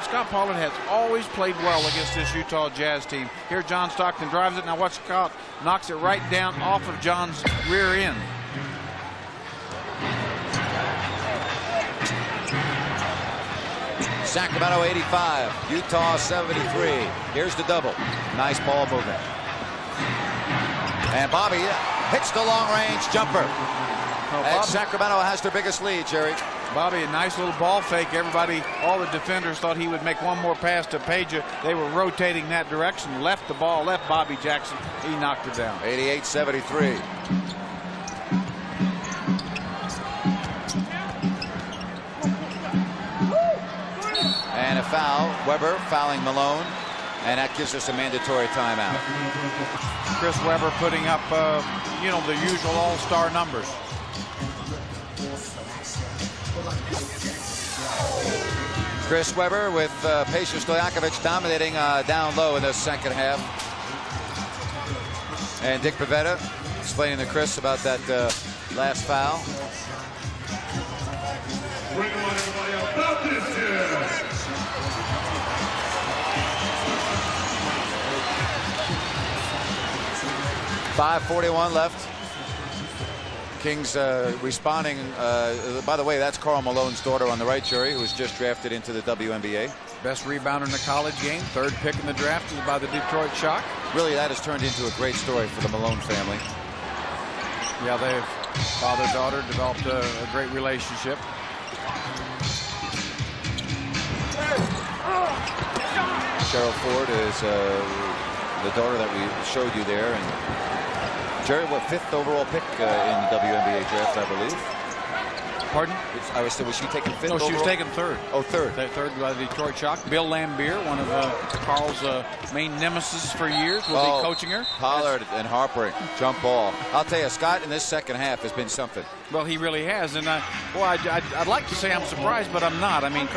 Scott Pollard has always played well against this Utah Jazz team. Here, John Stockton drives it. Now watch Scott knocks it right down off of John's rear end. Sacramento 85, Utah 73. Here's the double. Nice ball movement. And Bobby hits the long-range jumper. And Sacramento has their biggest lead, Jerry. Bobby, a nice little ball fake. Everybody, all the defenders thought he would make one more pass to Peja. They were rotating that direction. Left the ball, left Bobby Jackson. He knocked it down. 88-73. And a foul. Weber fouling Malone. And that gives us a mandatory timeout. Chris Weber putting up, you know, the usual all-star numbers. Chris Weber with Peja Stojakovic dominating down low in the second half. And Dick Pavetta explaining to Chris about that last foul. Bring on everybody about this here. 5:41 left. Kings responding. By the way, that's Karl Malone's daughter on the right, Jerry, who was just drafted into the WNBA. Best rebounder in the college game. Third pick in the draft by the Detroit Shock. Really, that has turned into a great story for the Malone family. Yeah, they've father-daughter developed a great relationship. Cheryl Ford is the daughter that we showed you there, and Jerry, what, 5th overall pick in the WNBA draft, I believe. Pardon? Was she taken 5th? No, overall? she was taken 3rd. Oh, 3rd. Third by the Detroit Shock. Bill Lambier, one of Carl's main nemesis for years, will be coaching her. Pollard and Harper, jump ball. I'll tell you, Scott in this second half has been something. Well, he really has, and I'd like to say I'm surprised, but I'm not. I mean,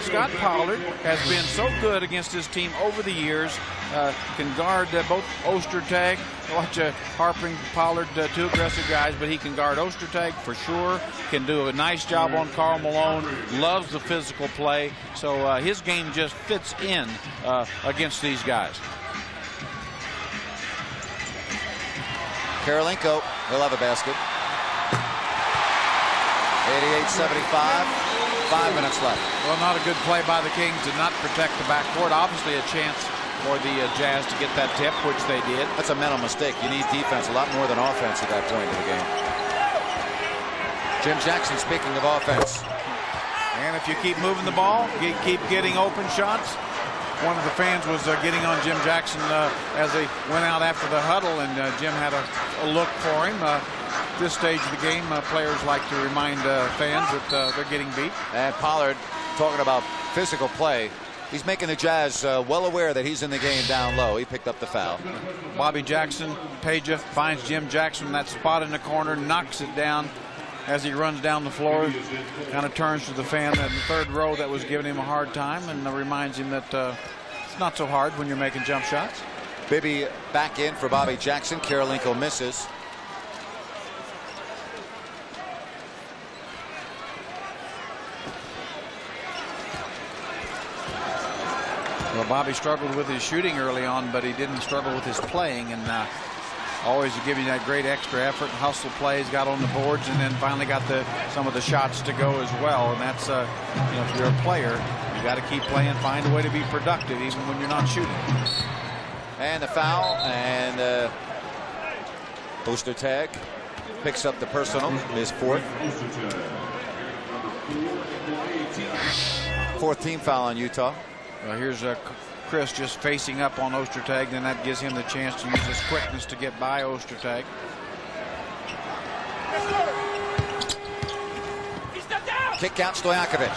Scott Pollard has been so good against his team over the years. can guard both Ostertag. Watch Harpring, Pollard, two aggressive guys, but he can guard Ostertag for sure. Can do a nice job on Karl Malone. Loves the physical play. So his game just fits in against these guys. Karolinko, he'll have a basket. 88-75. 5 minutes left. Well, not a good play by the Kings to not protect the backcourt. Obviously a chance for the Jazz to get that tip, which they did. That's a mental mistake. You need defense a lot more than offense at that point in the game. Jim Jackson, speaking of offense. And if you keep moving the ball, you keep getting open shots. One of the fans was getting on Jim Jackson as they went out after the huddle, and Jim had a look for him. This stage of the game, players like to remind fans that they're getting beat. And Pollard, talking about physical play, he's making the Jazz well aware that he's in the game down low. He picked up the foul. Bobby Jackson, Peja, finds Jim Jackson in that spot in the corner, knocks it down as he runs down the floor, kind of turns to the fan in the third row that was giving him a hard time, and reminds him that it's not so hard when you're making jump shots. Bibby back in for Bobby Jackson. Karolinko misses. Well, Bobby struggled with his shooting early on, but he didn't struggle with his playing, and always giving that great extra effort and hustle plays, got on the boards, and then finally got some of the shots to go as well. And that's, if you're a player, you got to keep playing, find a way to be productive even when you're not shooting. And the foul, and Ostertag picks up the personal, his fourth. Fourth team foul on Utah. Well, here's Chris just facing up on Ostertag, then that gives him the chance to use his quickness to get by Ostertag. Kick out Stojakovic.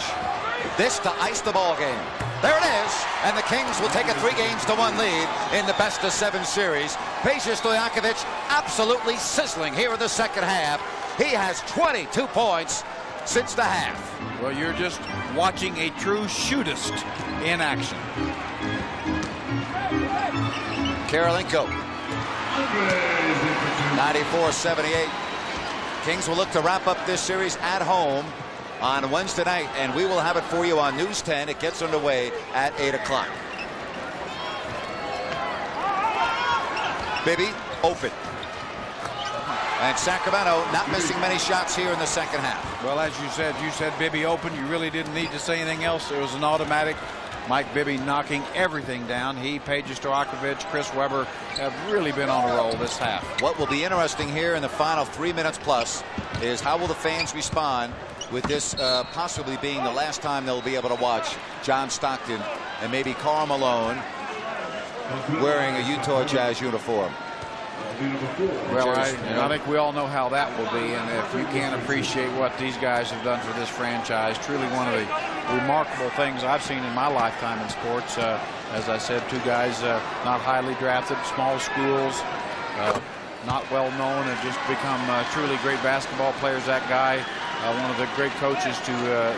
This to ice the ball game. There it is, and the Kings will take a 3-1 lead in the best-of-7 series. Peja Stojakovic absolutely sizzling here in the second half. He has 22 points since the half. Well, you're just watching a true shootist in action. Karolinko. 94-78. Kings will look to wrap up this series at home on Wednesday night, and we will have it for you on News 10. It gets underway at 8 o'clock. Bibby open. And Sacramento not missing many shots here in the second half. Well, as you said Bibby open. You really didn't need to say anything else. It was an automatic. Mike Bibby knocking everything down. He, Peja Stojakovic, Chris Webber have really been on a roll this half. What will be interesting here in the final 3 minutes plus is how will the fans respond with this possibly being the last time they'll be able to watch John Stockton and maybe Karl Malone wearing a Utah Jazz uniform. Well, I think we all know how that will be, and if you can't appreciate what these guys have done for this franchise, truly one of the remarkable things I've seen in my lifetime in sports. As I said, two guys not highly drafted, small schools, not well known, and just become truly great basketball players. That guy, one of the great coaches to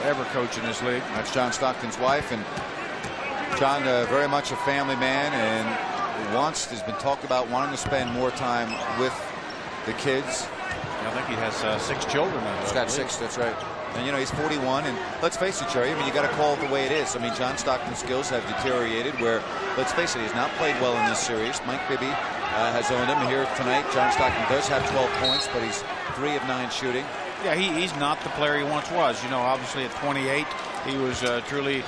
ever coach in this league. That's John Stockton's wife, and John very much a family man, and has been talked about wanting to spend more time with the kids. I think he has 6 children. He's got 6, that's right. And he's 41, and let's face it, Jerry, I mean, you got to call it the way it is. I mean, John Stockton's skills have deteriorated, where, let's face it, he's not played well in this series. Mike Bibby has owned him here tonight. John Stockton does have 12 points, but he's 3 of 9 shooting. Yeah, he's not the player he once was. Obviously at 28, he was truly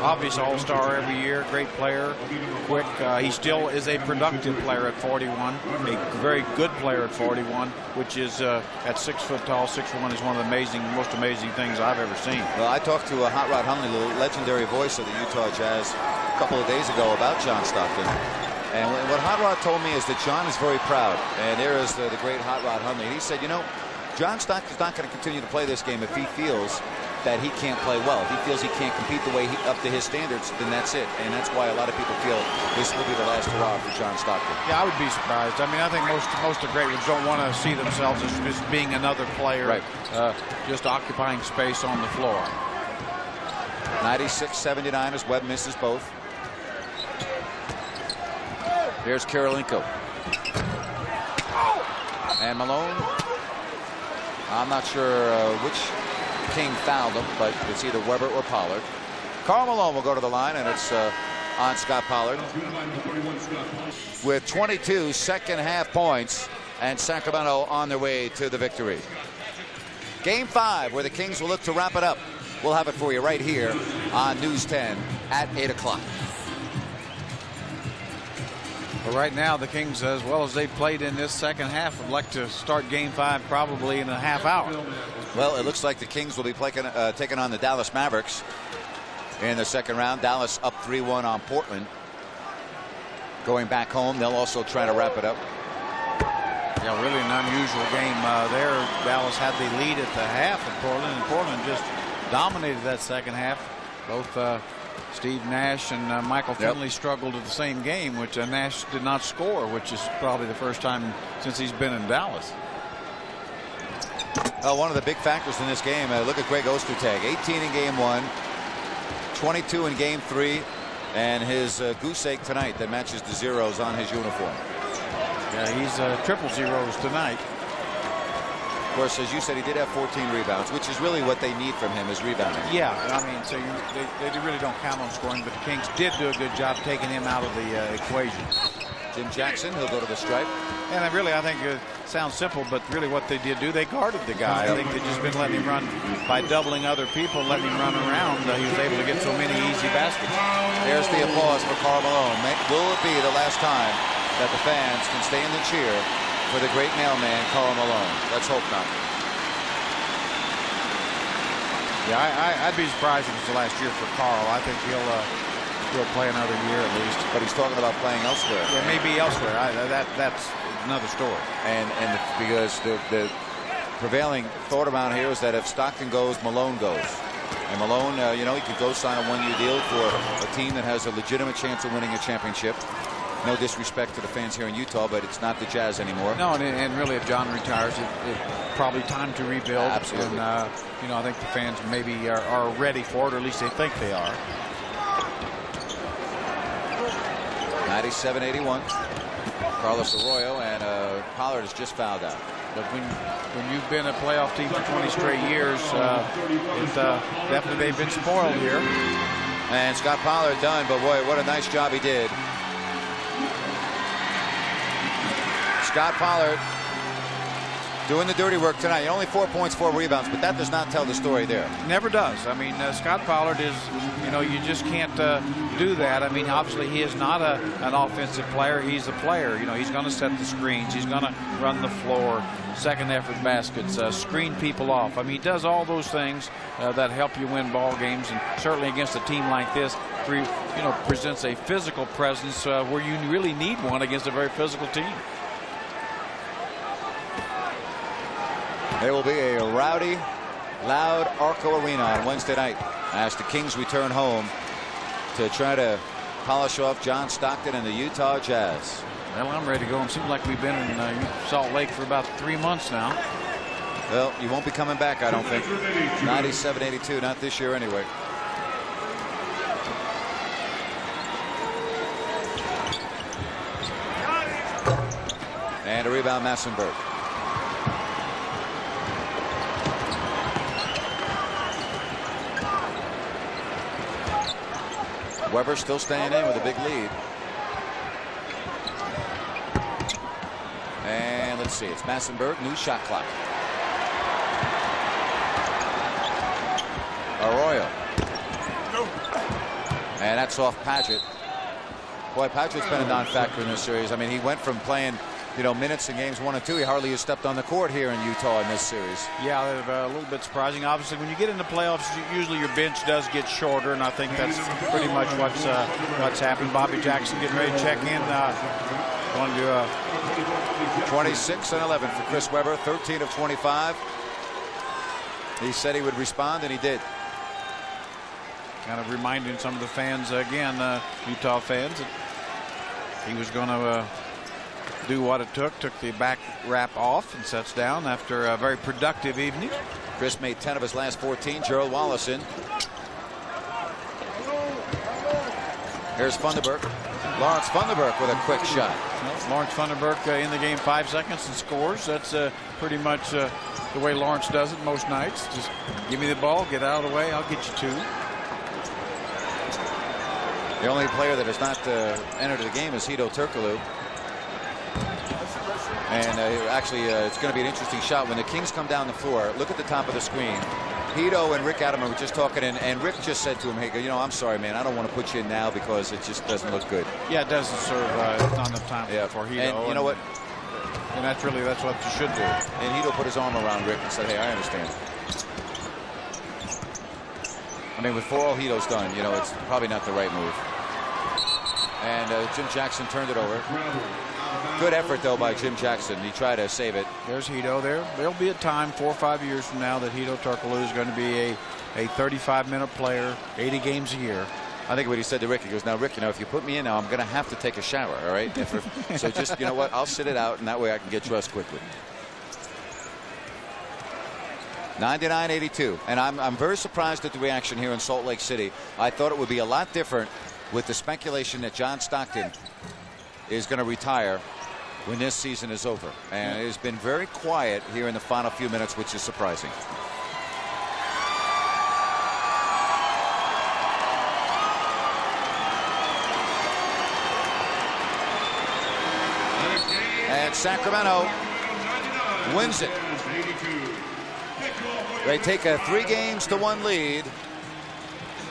obvious all-star every year, great player, quick. He still is a productive player at 41, a very good player at 41, which is at 6 foot tall, 6'1" is one of the most amazing things I've ever seen. Well, I talked to Hot Rod Hundley, the legendary voice of the Utah Jazz, a couple of days ago about John Stockton. And what Hot Rod told me is that John is very proud. And there is the great Hot Rod Hundley. And he said, John Stockton's not going to continue to play this game if he feels that he can't play well. If he feels he can't compete the way up to his standards, then that's it. And that's why a lot of people feel this will be the last hurrah for John Stockton. Yeah, I would be surprised. I mean, I think most of the great ones don't want to see themselves as just being another player, right. Just occupying space on the floor. 96-79 as Webb misses both. Here's Karolinko. And Malone. I'm not sure which King fouled him, but it's either Weber or Pollard. Karl Malone will go to the line, and it's on Scott Pollard. With 22 second-half points, and Sacramento on their way to the victory. Game 5, where the Kings will look to wrap it up. We'll have it for you right here on News 10 at 8 o'clock. Well, right now, the Kings, as well as they've played in this second half, would like to start Game 5 probably in a half hour. Well, it looks like the Kings will be taking on the Dallas Mavericks in the second round. Dallas up 3-1 on Portland. Going back home, they'll also try to wrap it up. Yeah, really an unusual game there. Dallas had the lead at the half of Portland, and Portland just dominated that second half. Both Steve Nash and Michael Finley struggled at the same game, which Nash did not score, which is probably the first time since he's been in Dallas. One of the big factors in this game, look at Greg Ostertag. 18 in game 1, 22 in game 3, and his goose egg tonight that matches the zeros on his uniform. Yeah, he's triple zeros tonight. Of course, as you said, he did have 14 rebounds, which is really what they need from him, is rebounding. Yeah, I mean, so they really don't count on scoring, but the Kings did do a good job taking him out of the equation. Jim Jackson, he'll go to the stripe. And I think it sounds simple, but really what they did do, they guarded the guy. I think they've just been letting him run by doubling other people, letting him run around. He was able to get so many easy baskets. There's the applause for Karl Malone. Will it be the last time that the fans can stand and cheer for the great mailman, Karl Malone? Let's hope not. Yeah, I'd be surprised if it's the last year for Karl. I think he'll play another year at least. But he's talking about playing elsewhere. Yeah, maybe elsewhere. That's another story. And because the prevailing thought around here is that if Stockton goes, Malone goes. And Malone, he could go sign a one-year deal for a team that has a legitimate chance of winning a championship. No disrespect to the fans here in Utah, but it's not the Jazz anymore. No, and really, if John retires, it's probably time to rebuild. Absolutely. And, I think the fans maybe are ready for it, or at least they think they are. 97-81. Carlos Arroyo and Pollard has just fouled out. But when you've been a playoff team for 20 straight years, definitely they've been spoiled here. And Scott Pollard done, but boy, what a nice job he did. Scott Pollard doing the dirty work tonight. Only 4 points, 4 rebounds, but that does not tell the story there. Never does. I mean, Scott Pollard is, you just can't do that. I mean, obviously he is not an offensive player. He's a player. He's going to set the screens. He's going to run the floor, second effort baskets, screen people off. I mean, he does all those things that help you win ball games, and certainly against a team like this, presents a physical presence where you really need one against a very physical team. There will be a rowdy, loud Arco Arena on Wednesday night as the Kings return home to try to polish off John Stockton and the Utah Jazz. Well, I'm ready to go. It seems like we've been in Salt Lake for about 3 months now. Well, you won't be coming back, I don't think. 97-82, not this year anyway. And a rebound, Massenberg. Weber still staying in with a big lead. And let's see, it's Massenberg, new shot clock. Arroyo. And that's off Padgett. Boy, Padgett's been a non-factor in this series. I mean, he went from playing minutes in games 1 and 2. He hardly has stepped on the court here in Utah in this series. Yeah, a little bit surprising. Obviously, when you get into playoffs, usually your bench does get shorter, and I think that's pretty much what's happened. Bobby Jackson getting ready to check in. Going to 26 and 11 for Chris Webber, 13 of 25. He said he would respond, and he did. Kind of reminding some of the fans again, Utah fans, that he was going to do what it took the back wrap off and sets down after a very productive evening. Chris made 10 of his last 14. Gerald Wallace in. Here's Funderburk. Lawrence Funderburk with a quick shot. Well, Lawrence Funderburk in the game 5 seconds and scores. That's pretty much the way Lawrence does it most nights. Just give me the ball, get out of the way, I'll get you 2. The only player that has not entered the game is Hito Turkoglu. And actually, it's going to be an interesting shot when the Kings come down the floor. Look at the top of the screen. Hito and Rick Adams were just talking, and Rick just said to him, "Hey, you know, I'm sorry, man. I don't want to put you in now because it just doesn't look good." Yeah, it doesn't serve. Not enough time for Hito. And you know what? And that's what you should do. And Hito put his arm around Rick and said, "Hey, I understand." I mean, for all Hito's done, you know, it's probably not the right move. And Jim Jackson turned it over. Good effort, though, by Jim Jackson. He tried to save it. There's Hito there. There'll be a time 4 or 5 years from now that Hito Turkoglu is going to be a 35-minute player, 80 games a year. I think what he said to Rick, he goes, "Now, Rick, you know, if you put me in now, I'm going to have to take a shower, all right? So just, you know what, I'll sit it out, and that way I can get dressed quickly." 99-82. And I'm very surprised at the reaction here in Salt Lake City. I thought it would be a lot different with the speculation that John Stockton is going to retire when this season is over. And it has been very quiet here in the final few minutes, which is surprising. And Sacramento wins it. They take a 3-1 lead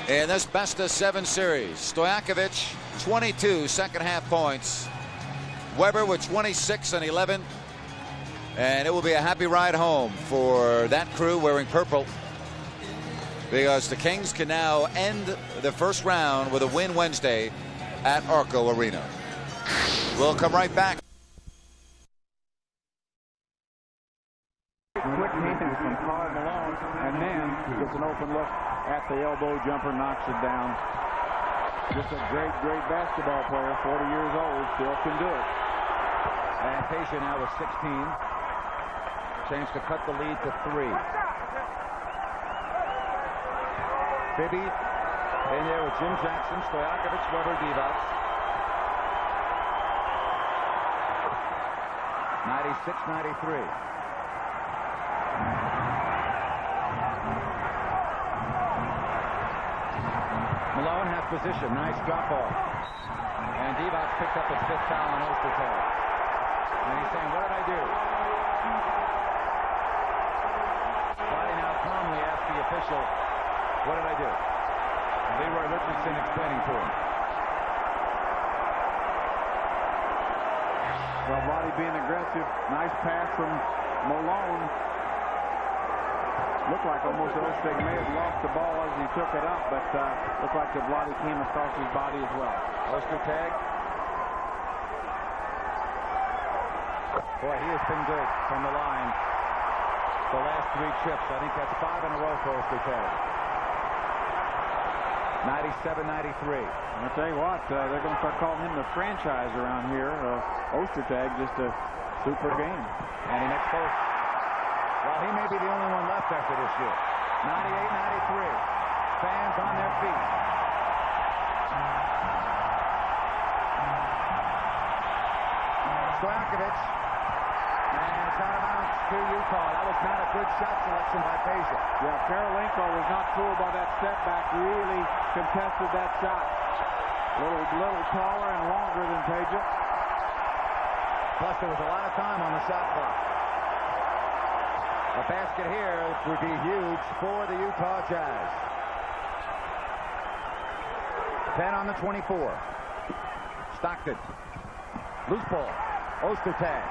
in this best-of-7 series. Stojakovic, 22 second-half points. Weber with 26 and 11. And it will be a happy ride home for that crew wearing purple, because the Kings can now end the first round with a win Wednesday at Arco Arena. We'll come right back. Quick hands from Karl Malone, and then gets an open look at the elbow jumper, knocks it down. Just a great basketball player, 40 years old, still can do it. And Tasia now with 16. Chance to cut the lead to 3. Bibby in there with Jim Jackson, Stojakovic, Weber, Divac. 96-93. Malone has position. Nice drop ball. And Divac picked up his 5th foul on Ostertag. And he's saying, "What did I do?" Body now calmly asked the official, "What did I do?" Leroy Richardson explaining to him. Well, Vlade being aggressive. Nice pass from Malone. Looked like almost Ostertag may have lost the ball as he took it up, but looked like the Vlade came across his body as well. Ostertag. Boy, he has been good from the line the last 3 trips. I think that's 5 in a row for Ostertag. 97-93. I'll tell you what, they're going to start calling him the franchise around here. Ostertag, just a super game. And he makes both. Well, he may be the only one left after this year. 98-93. Fans on their feet. Stojakovic. And it's out of bounds to Utah. That was not a good shot selection by Tasia. Yeah, Karolinko was not fooled by that step back. Really contested that shot. A little taller and longer than Tasia. Plus, there was a lot of time on the shot clock. A basket here would be huge for the Utah Jazz. 10 on the 24. Stockton. Loose ball. Ostertag.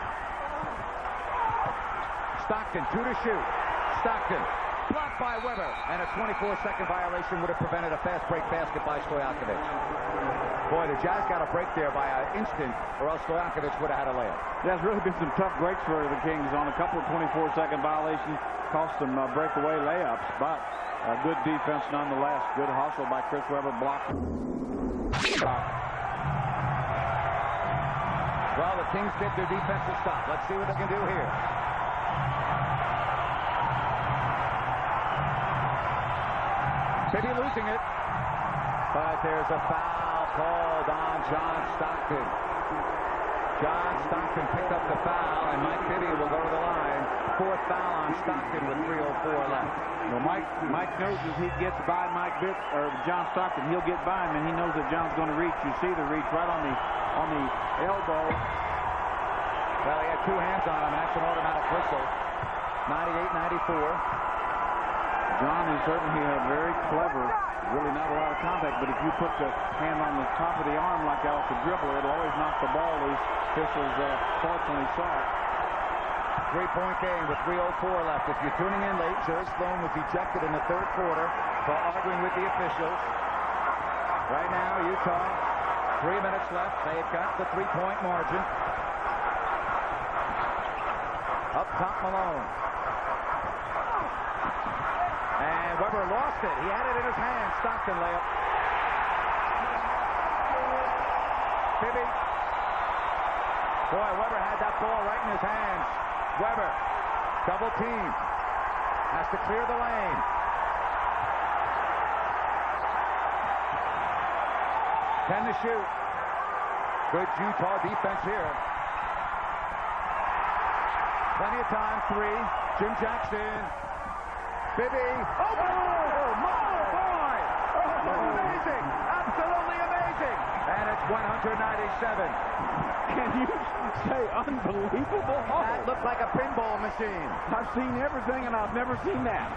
Stockton, 2 to shoot. Stockton. Blocked by Weber. And a 24-second violation would have prevented a fast break basket by Stojakovic. Boy, the Jazz got a break there by an instant, or else Stojakovic would have had a layup. There's really been some tough breaks for the Kings on a couple of 24-second violations. Cost them breakaway layups, but good defense nonetheless. Good hustle by Chris Weber, blocked. Well, the Kings get their defensive stop. Let's see what they can do here. Maybe losing it, but there's a foul called on John Stockton. John Stockton picked up the foul, and Mike Bibby will go to the line. Fourth foul on Stockton with 3:04 left. Well, Mike knows as he gets by John Stockton, he'll get by him, and he knows that John's going to reach. You see the reach right on the elbow. Well, he had two hands on him, and that's an automatic whistle. 98-94. John is certainly very clever. Really not a lot of contact, but if you put the hand on the top of the arm like that off the dribbler, it'll always knock the ball loose. Officials fortunately saw it. 3-point game with 3:04 left. If you're tuning in late, Jerry Sloan was ejected in the third quarter for arguing with the officials. Right now, Utah, 3 minutes left. They've got the 3-point margin. Up top, Malone. And Weber lost it. He had it in his hand. Stockton layup. Bibby. Boy, Weber had that ball right in his hands. Weber, double team. Has to clear the lane. Ten to shoot. Good Utah defense here. Plenty of time. Three. Jim Jackson. Bibby. Oh, my boy! Amazing! Absolutely amazing! And it's 197. Can you say unbelievable? That looked like a pinball machine. I've seen everything, and I've never seen that.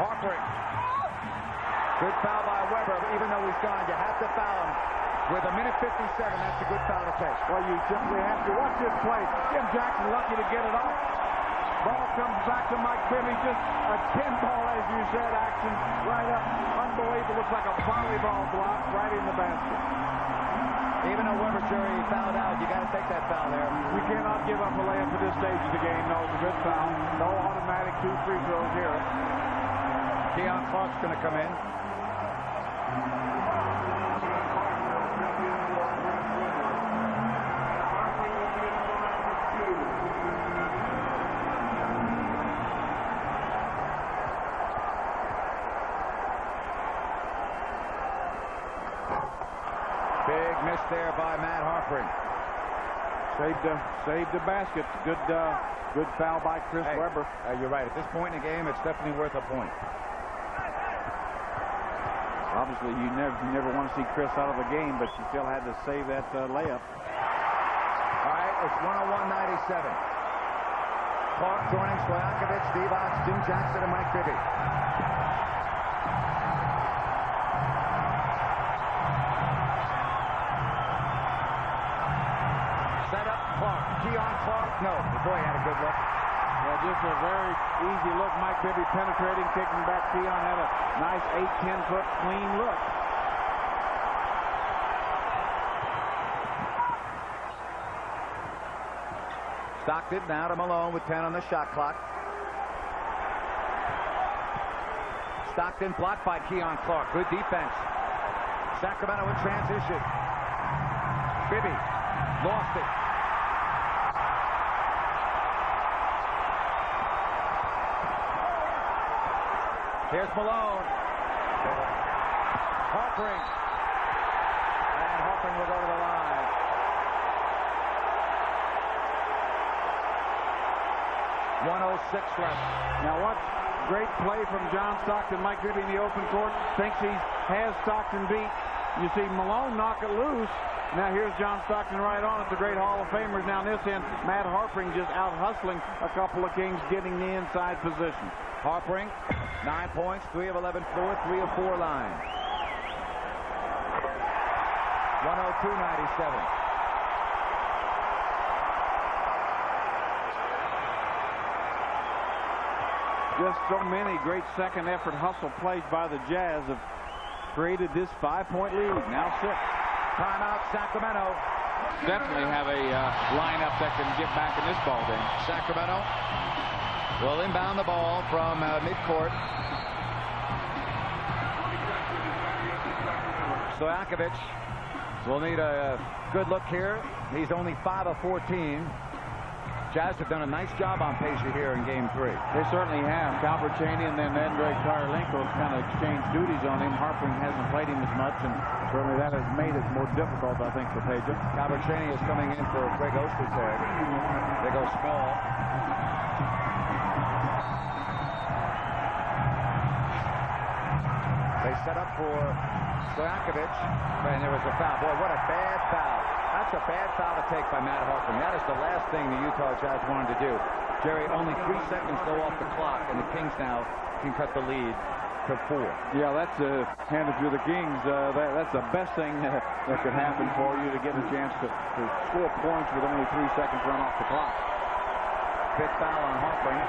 Harper. Good foul by Weber. Even though he's gone, you have to foul him. With a minute 57, that's a good foul to take. Well, you simply have to watch this play. Jim Jackson lucky to get it off. Ball comes back to Mike Bibby. Just a pinball, as you said, action right up. Unbelievable. Looks like a volleyball block right in the basket. Even though Weber Jerry fouled out, you got to take that foul there. You cannot give up a layup at this stage of the game. No, it's a good foul. No automatic 2 free throws here. Keon Clark's going to come in. Big miss there by Matt Harpering. Saved the basket. Good foul by Chris Weber. You're right. At this point in the game, it's definitely worth a point. Obviously, you never want to see Chris out of the game, but you still had to save that layup. All right, it's 101-97. Clark joining Stojakovic, Divac, Jim Jackson, and Mike Bibby. Set up Clark. Keon Clark. No, the boy had a good look. Yeah, just a very easy look. Mike Bibby penetrating, kicking back. Keon had a nice 8-10-foot clean look. Stockton now to Malone with 10 on the shot clock. Stockton blocked by Keon Clark. Good defense. Sacramento in transition. Bibby lost it. Here's Malone. Harpering. And Harpering will go to the line. .106 left. Now watch, great play from John Stockton. Mike Bibby in the open court. Thinks he has Stockton beat. You see Malone knock it loose. Now here's John Stockton right on it. The great Hall of Famers. Now in this end, Matt Harpering just out hustling a couple of Kings, getting the inside position. Harpering, 9 points, 3 of 11 floor, 3 of 4 line. 102-97. Just so many great second effort hustle plays by the Jazz have created this 5-point lead. Now 6. Timeout, Sacramento. Definitely have a lineup that can get back in this ball game. Sacramento will inbound the ball from midcourt. Stojakovic will need a good look here. He's only 5 of 14. Jazz have done a nice job on Pager here in game 3. They certainly have. Calvert Cheney and then Andre Kirilenko kind of exchanged duties on him. Harpering hasn't played him as much, and certainly that has made it more difficult, I think, for Pager. Calvert Cheney is coming in for Greg Ostertag. They go small. They set up for Stojakovic, and there was a foul. Boy, what a bad foul. That's a bad foul to take by Matt Harpering. That is the last thing the Utah Jazz wanted to do. Jerry, only 3 seconds go off the clock, and the Kings now can cut the lead to 4. Yeah, that's handed to the Kings. That's the best thing that could happen for you, to get a chance to score points with only 3 seconds run off the clock. Fifth foul on Harpering.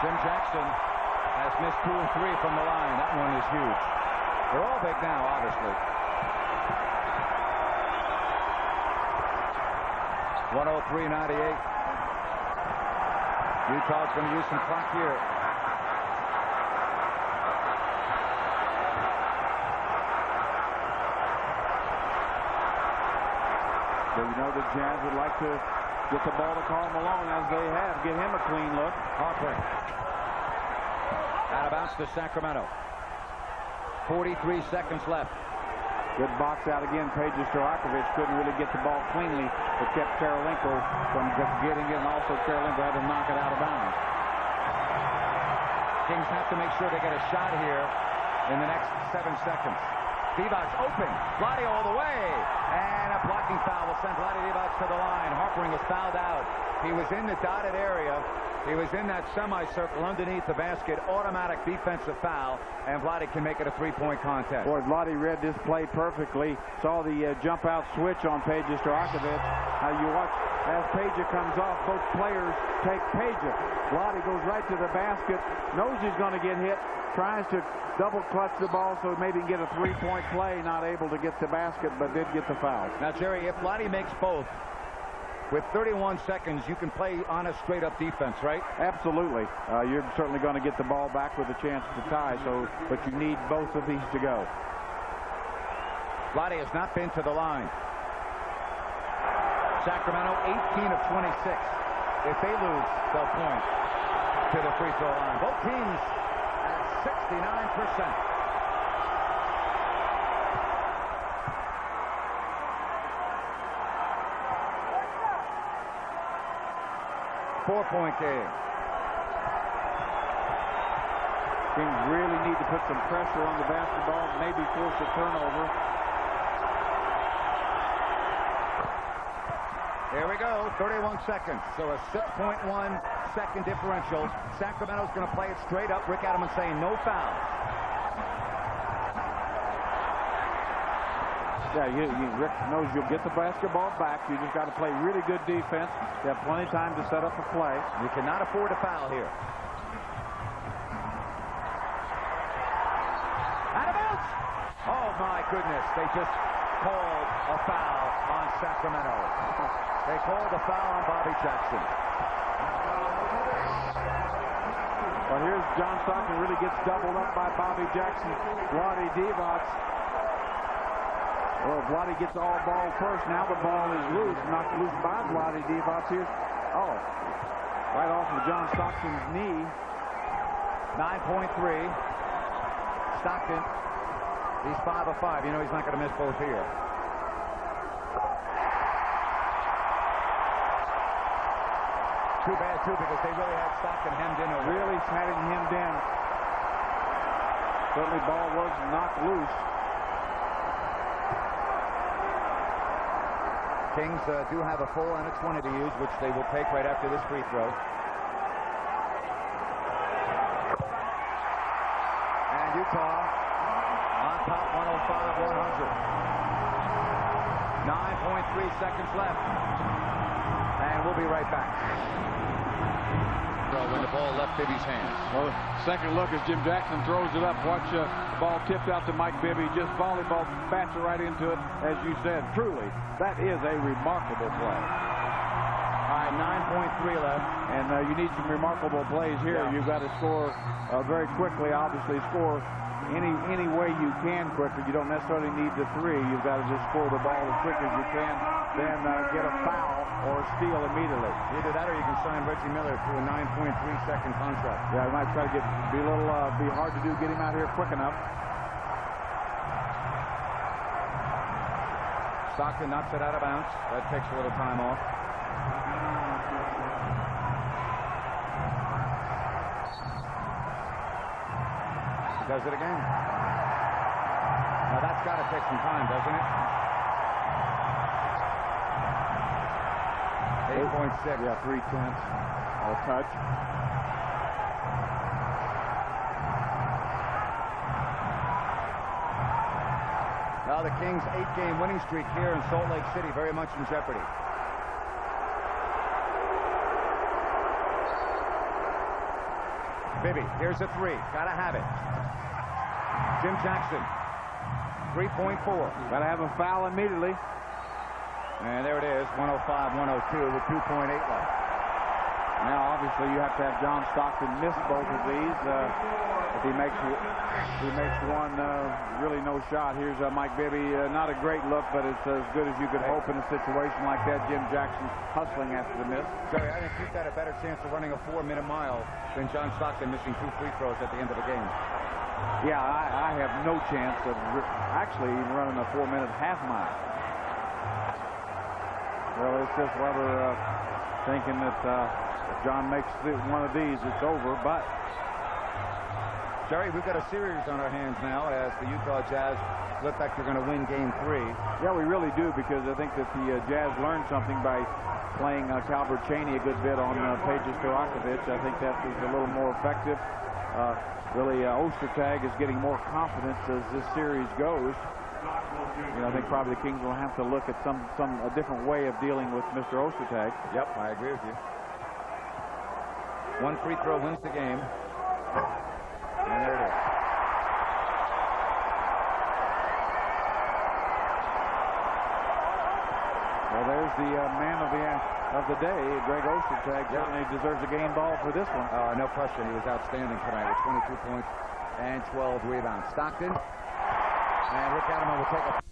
Jim Jackson has missed 2 and 3 from the line. That one is huge. They're all big now, obviously. 103-98. Utah's going to use some clock here. So you know the Jazz would like to get the ball to Karl Malone, as they have. Get him a clean look. Harpering. Out of bounds to Sacramento. 43 seconds left. Good box out again. Pager Stojakovic couldn't really get the ball cleanly, but kept Kirilenko from getting it, and also Kirilenko had to knock it out of bounds. Kings have to make sure they get a shot here in the next 7 seconds. Divac open. Vlade all the way. And a blocking foul will send Vlade Divac to the line. Harpering is fouled out. He was in the dotted area. He was in that semicircle underneath the basket. Automatic defensive foul. And Vlade can make it a 3-point contest. Boy, Vlade read this play perfectly. Saw the jump out switch on Pager Stojakovic. How you watch as Pager comes off, both players take Pager. Vlade goes right to the basket. Knows he's going to get hit. Tries to double clutch the ball so maybe get a 3-point play. Not able to get the basket, but did get the foul. Now, Jerry, if Vlade makes both, with 31 seconds, you can play on a straight-up defense, right? Absolutely. You're certainly going to get the ball back with a chance to tie, but you need both of these to go. Vlade has not been to the line. Sacramento, 18 of 26. If they lose, they'll point to the free throw line. Both teams at 69%. Four-point game. Kings really need to put some pressure on the basketball, maybe force a turnover. There we go, 31 seconds. So a 6.1 second differential. Sacramento's going to play it straight up. Rick Adelman saying no fouls. Yeah, Rick knows you'll get the basketball back. You just got to play really good defense. You have plenty of time to set up a play. You cannot afford a foul here. Out of bounds! Oh, my goodness. They just called a foul on Sacramento. They called a foul on Bobby Jackson. Well, here's John Stockton really gets doubled up by Bobby Jackson. Vlade Divac. Well, Vlade gets all ball first. Now the ball is loose. Knocked loose by Vlade Divac here. Oh, right off of John Stockton's knee. 9.3. Stockton. He's 5 of 5. You know he's not going to miss both here. Too bad, too, because they really had Stockton hemmed in. Really had him hemmed in. Certainly ball was knocked loose. Kings do have a full and a 20 to use, which they will take right after this free throw. And Utah on top, 105-100. 9.3 seconds left. And we'll be right back. When the ball left Bibby's hands. Well, second look as Jim Jackson throws it up. Watch the ball tipped out to Mike Bibby. Just volleyball bats it right into it. As you said, truly, that is a remarkable play. All right, 9.3 left. And you need some remarkable plays here. Yeah. You've got to score very quickly, obviously. Score any way you can quicker. You don't necessarily need the 3. You've got to just score the ball as quick as you can, then get a foul or a steal immediately. Either that or you can sign Reggie Miller to a 9.3-second contract. Yeah, I might try to be hard to do, get him out here quick enough. Stockton knocks it out of bounds. That takes a little time off. He does it again. Now that's got to take some time, doesn't it? 8.6. Yeah, 3/10. A touch. Now the Kings' 8-game winning streak here in Salt Lake City very much in jeopardy. Bibby, here's a 3. Gotta have it. Jim Jackson, 3.4. Gotta have a foul immediately. And there it is, 105-102 with 2.8 left. Now, obviously, you have to have John Stockton miss both of these. If he makes one, really no shot. Here's Mike Bibby. Not a great look, but it's as good as you could hope in a situation like that. Jim Jackson hustling after the miss. Jerry, I think you've got a better chance of running a 4-minute mile than John Stockton missing 2 free throws at the end of the game. Yeah, I have no chance of actually even running a 4-minute half mile. Well, it's just Weber thinking that if John makes one of these, it's over. But Jerry, we've got a series on our hands now as the Utah Jazz look like they're going to win Game 3. Yeah, we really do, because I think that the Jazz learned something by playing Calvert Chaney a good bit on Pages Stojakovic. I think that was a little more effective. Really, Ostertag is getting more confidence as this series goes. You know, I think probably the Kings will have to look at a different way of dealing with Mr. Ostertag. Yep, I agree with you. 1 free throw wins the game. And there it is. Well, there's the man of the day, Greg Ostertag. Certainly deserves a game ball for this one. No question. He was outstanding tonight with 22 points and 12 rebounds. Stockton and Rick Adelman will take a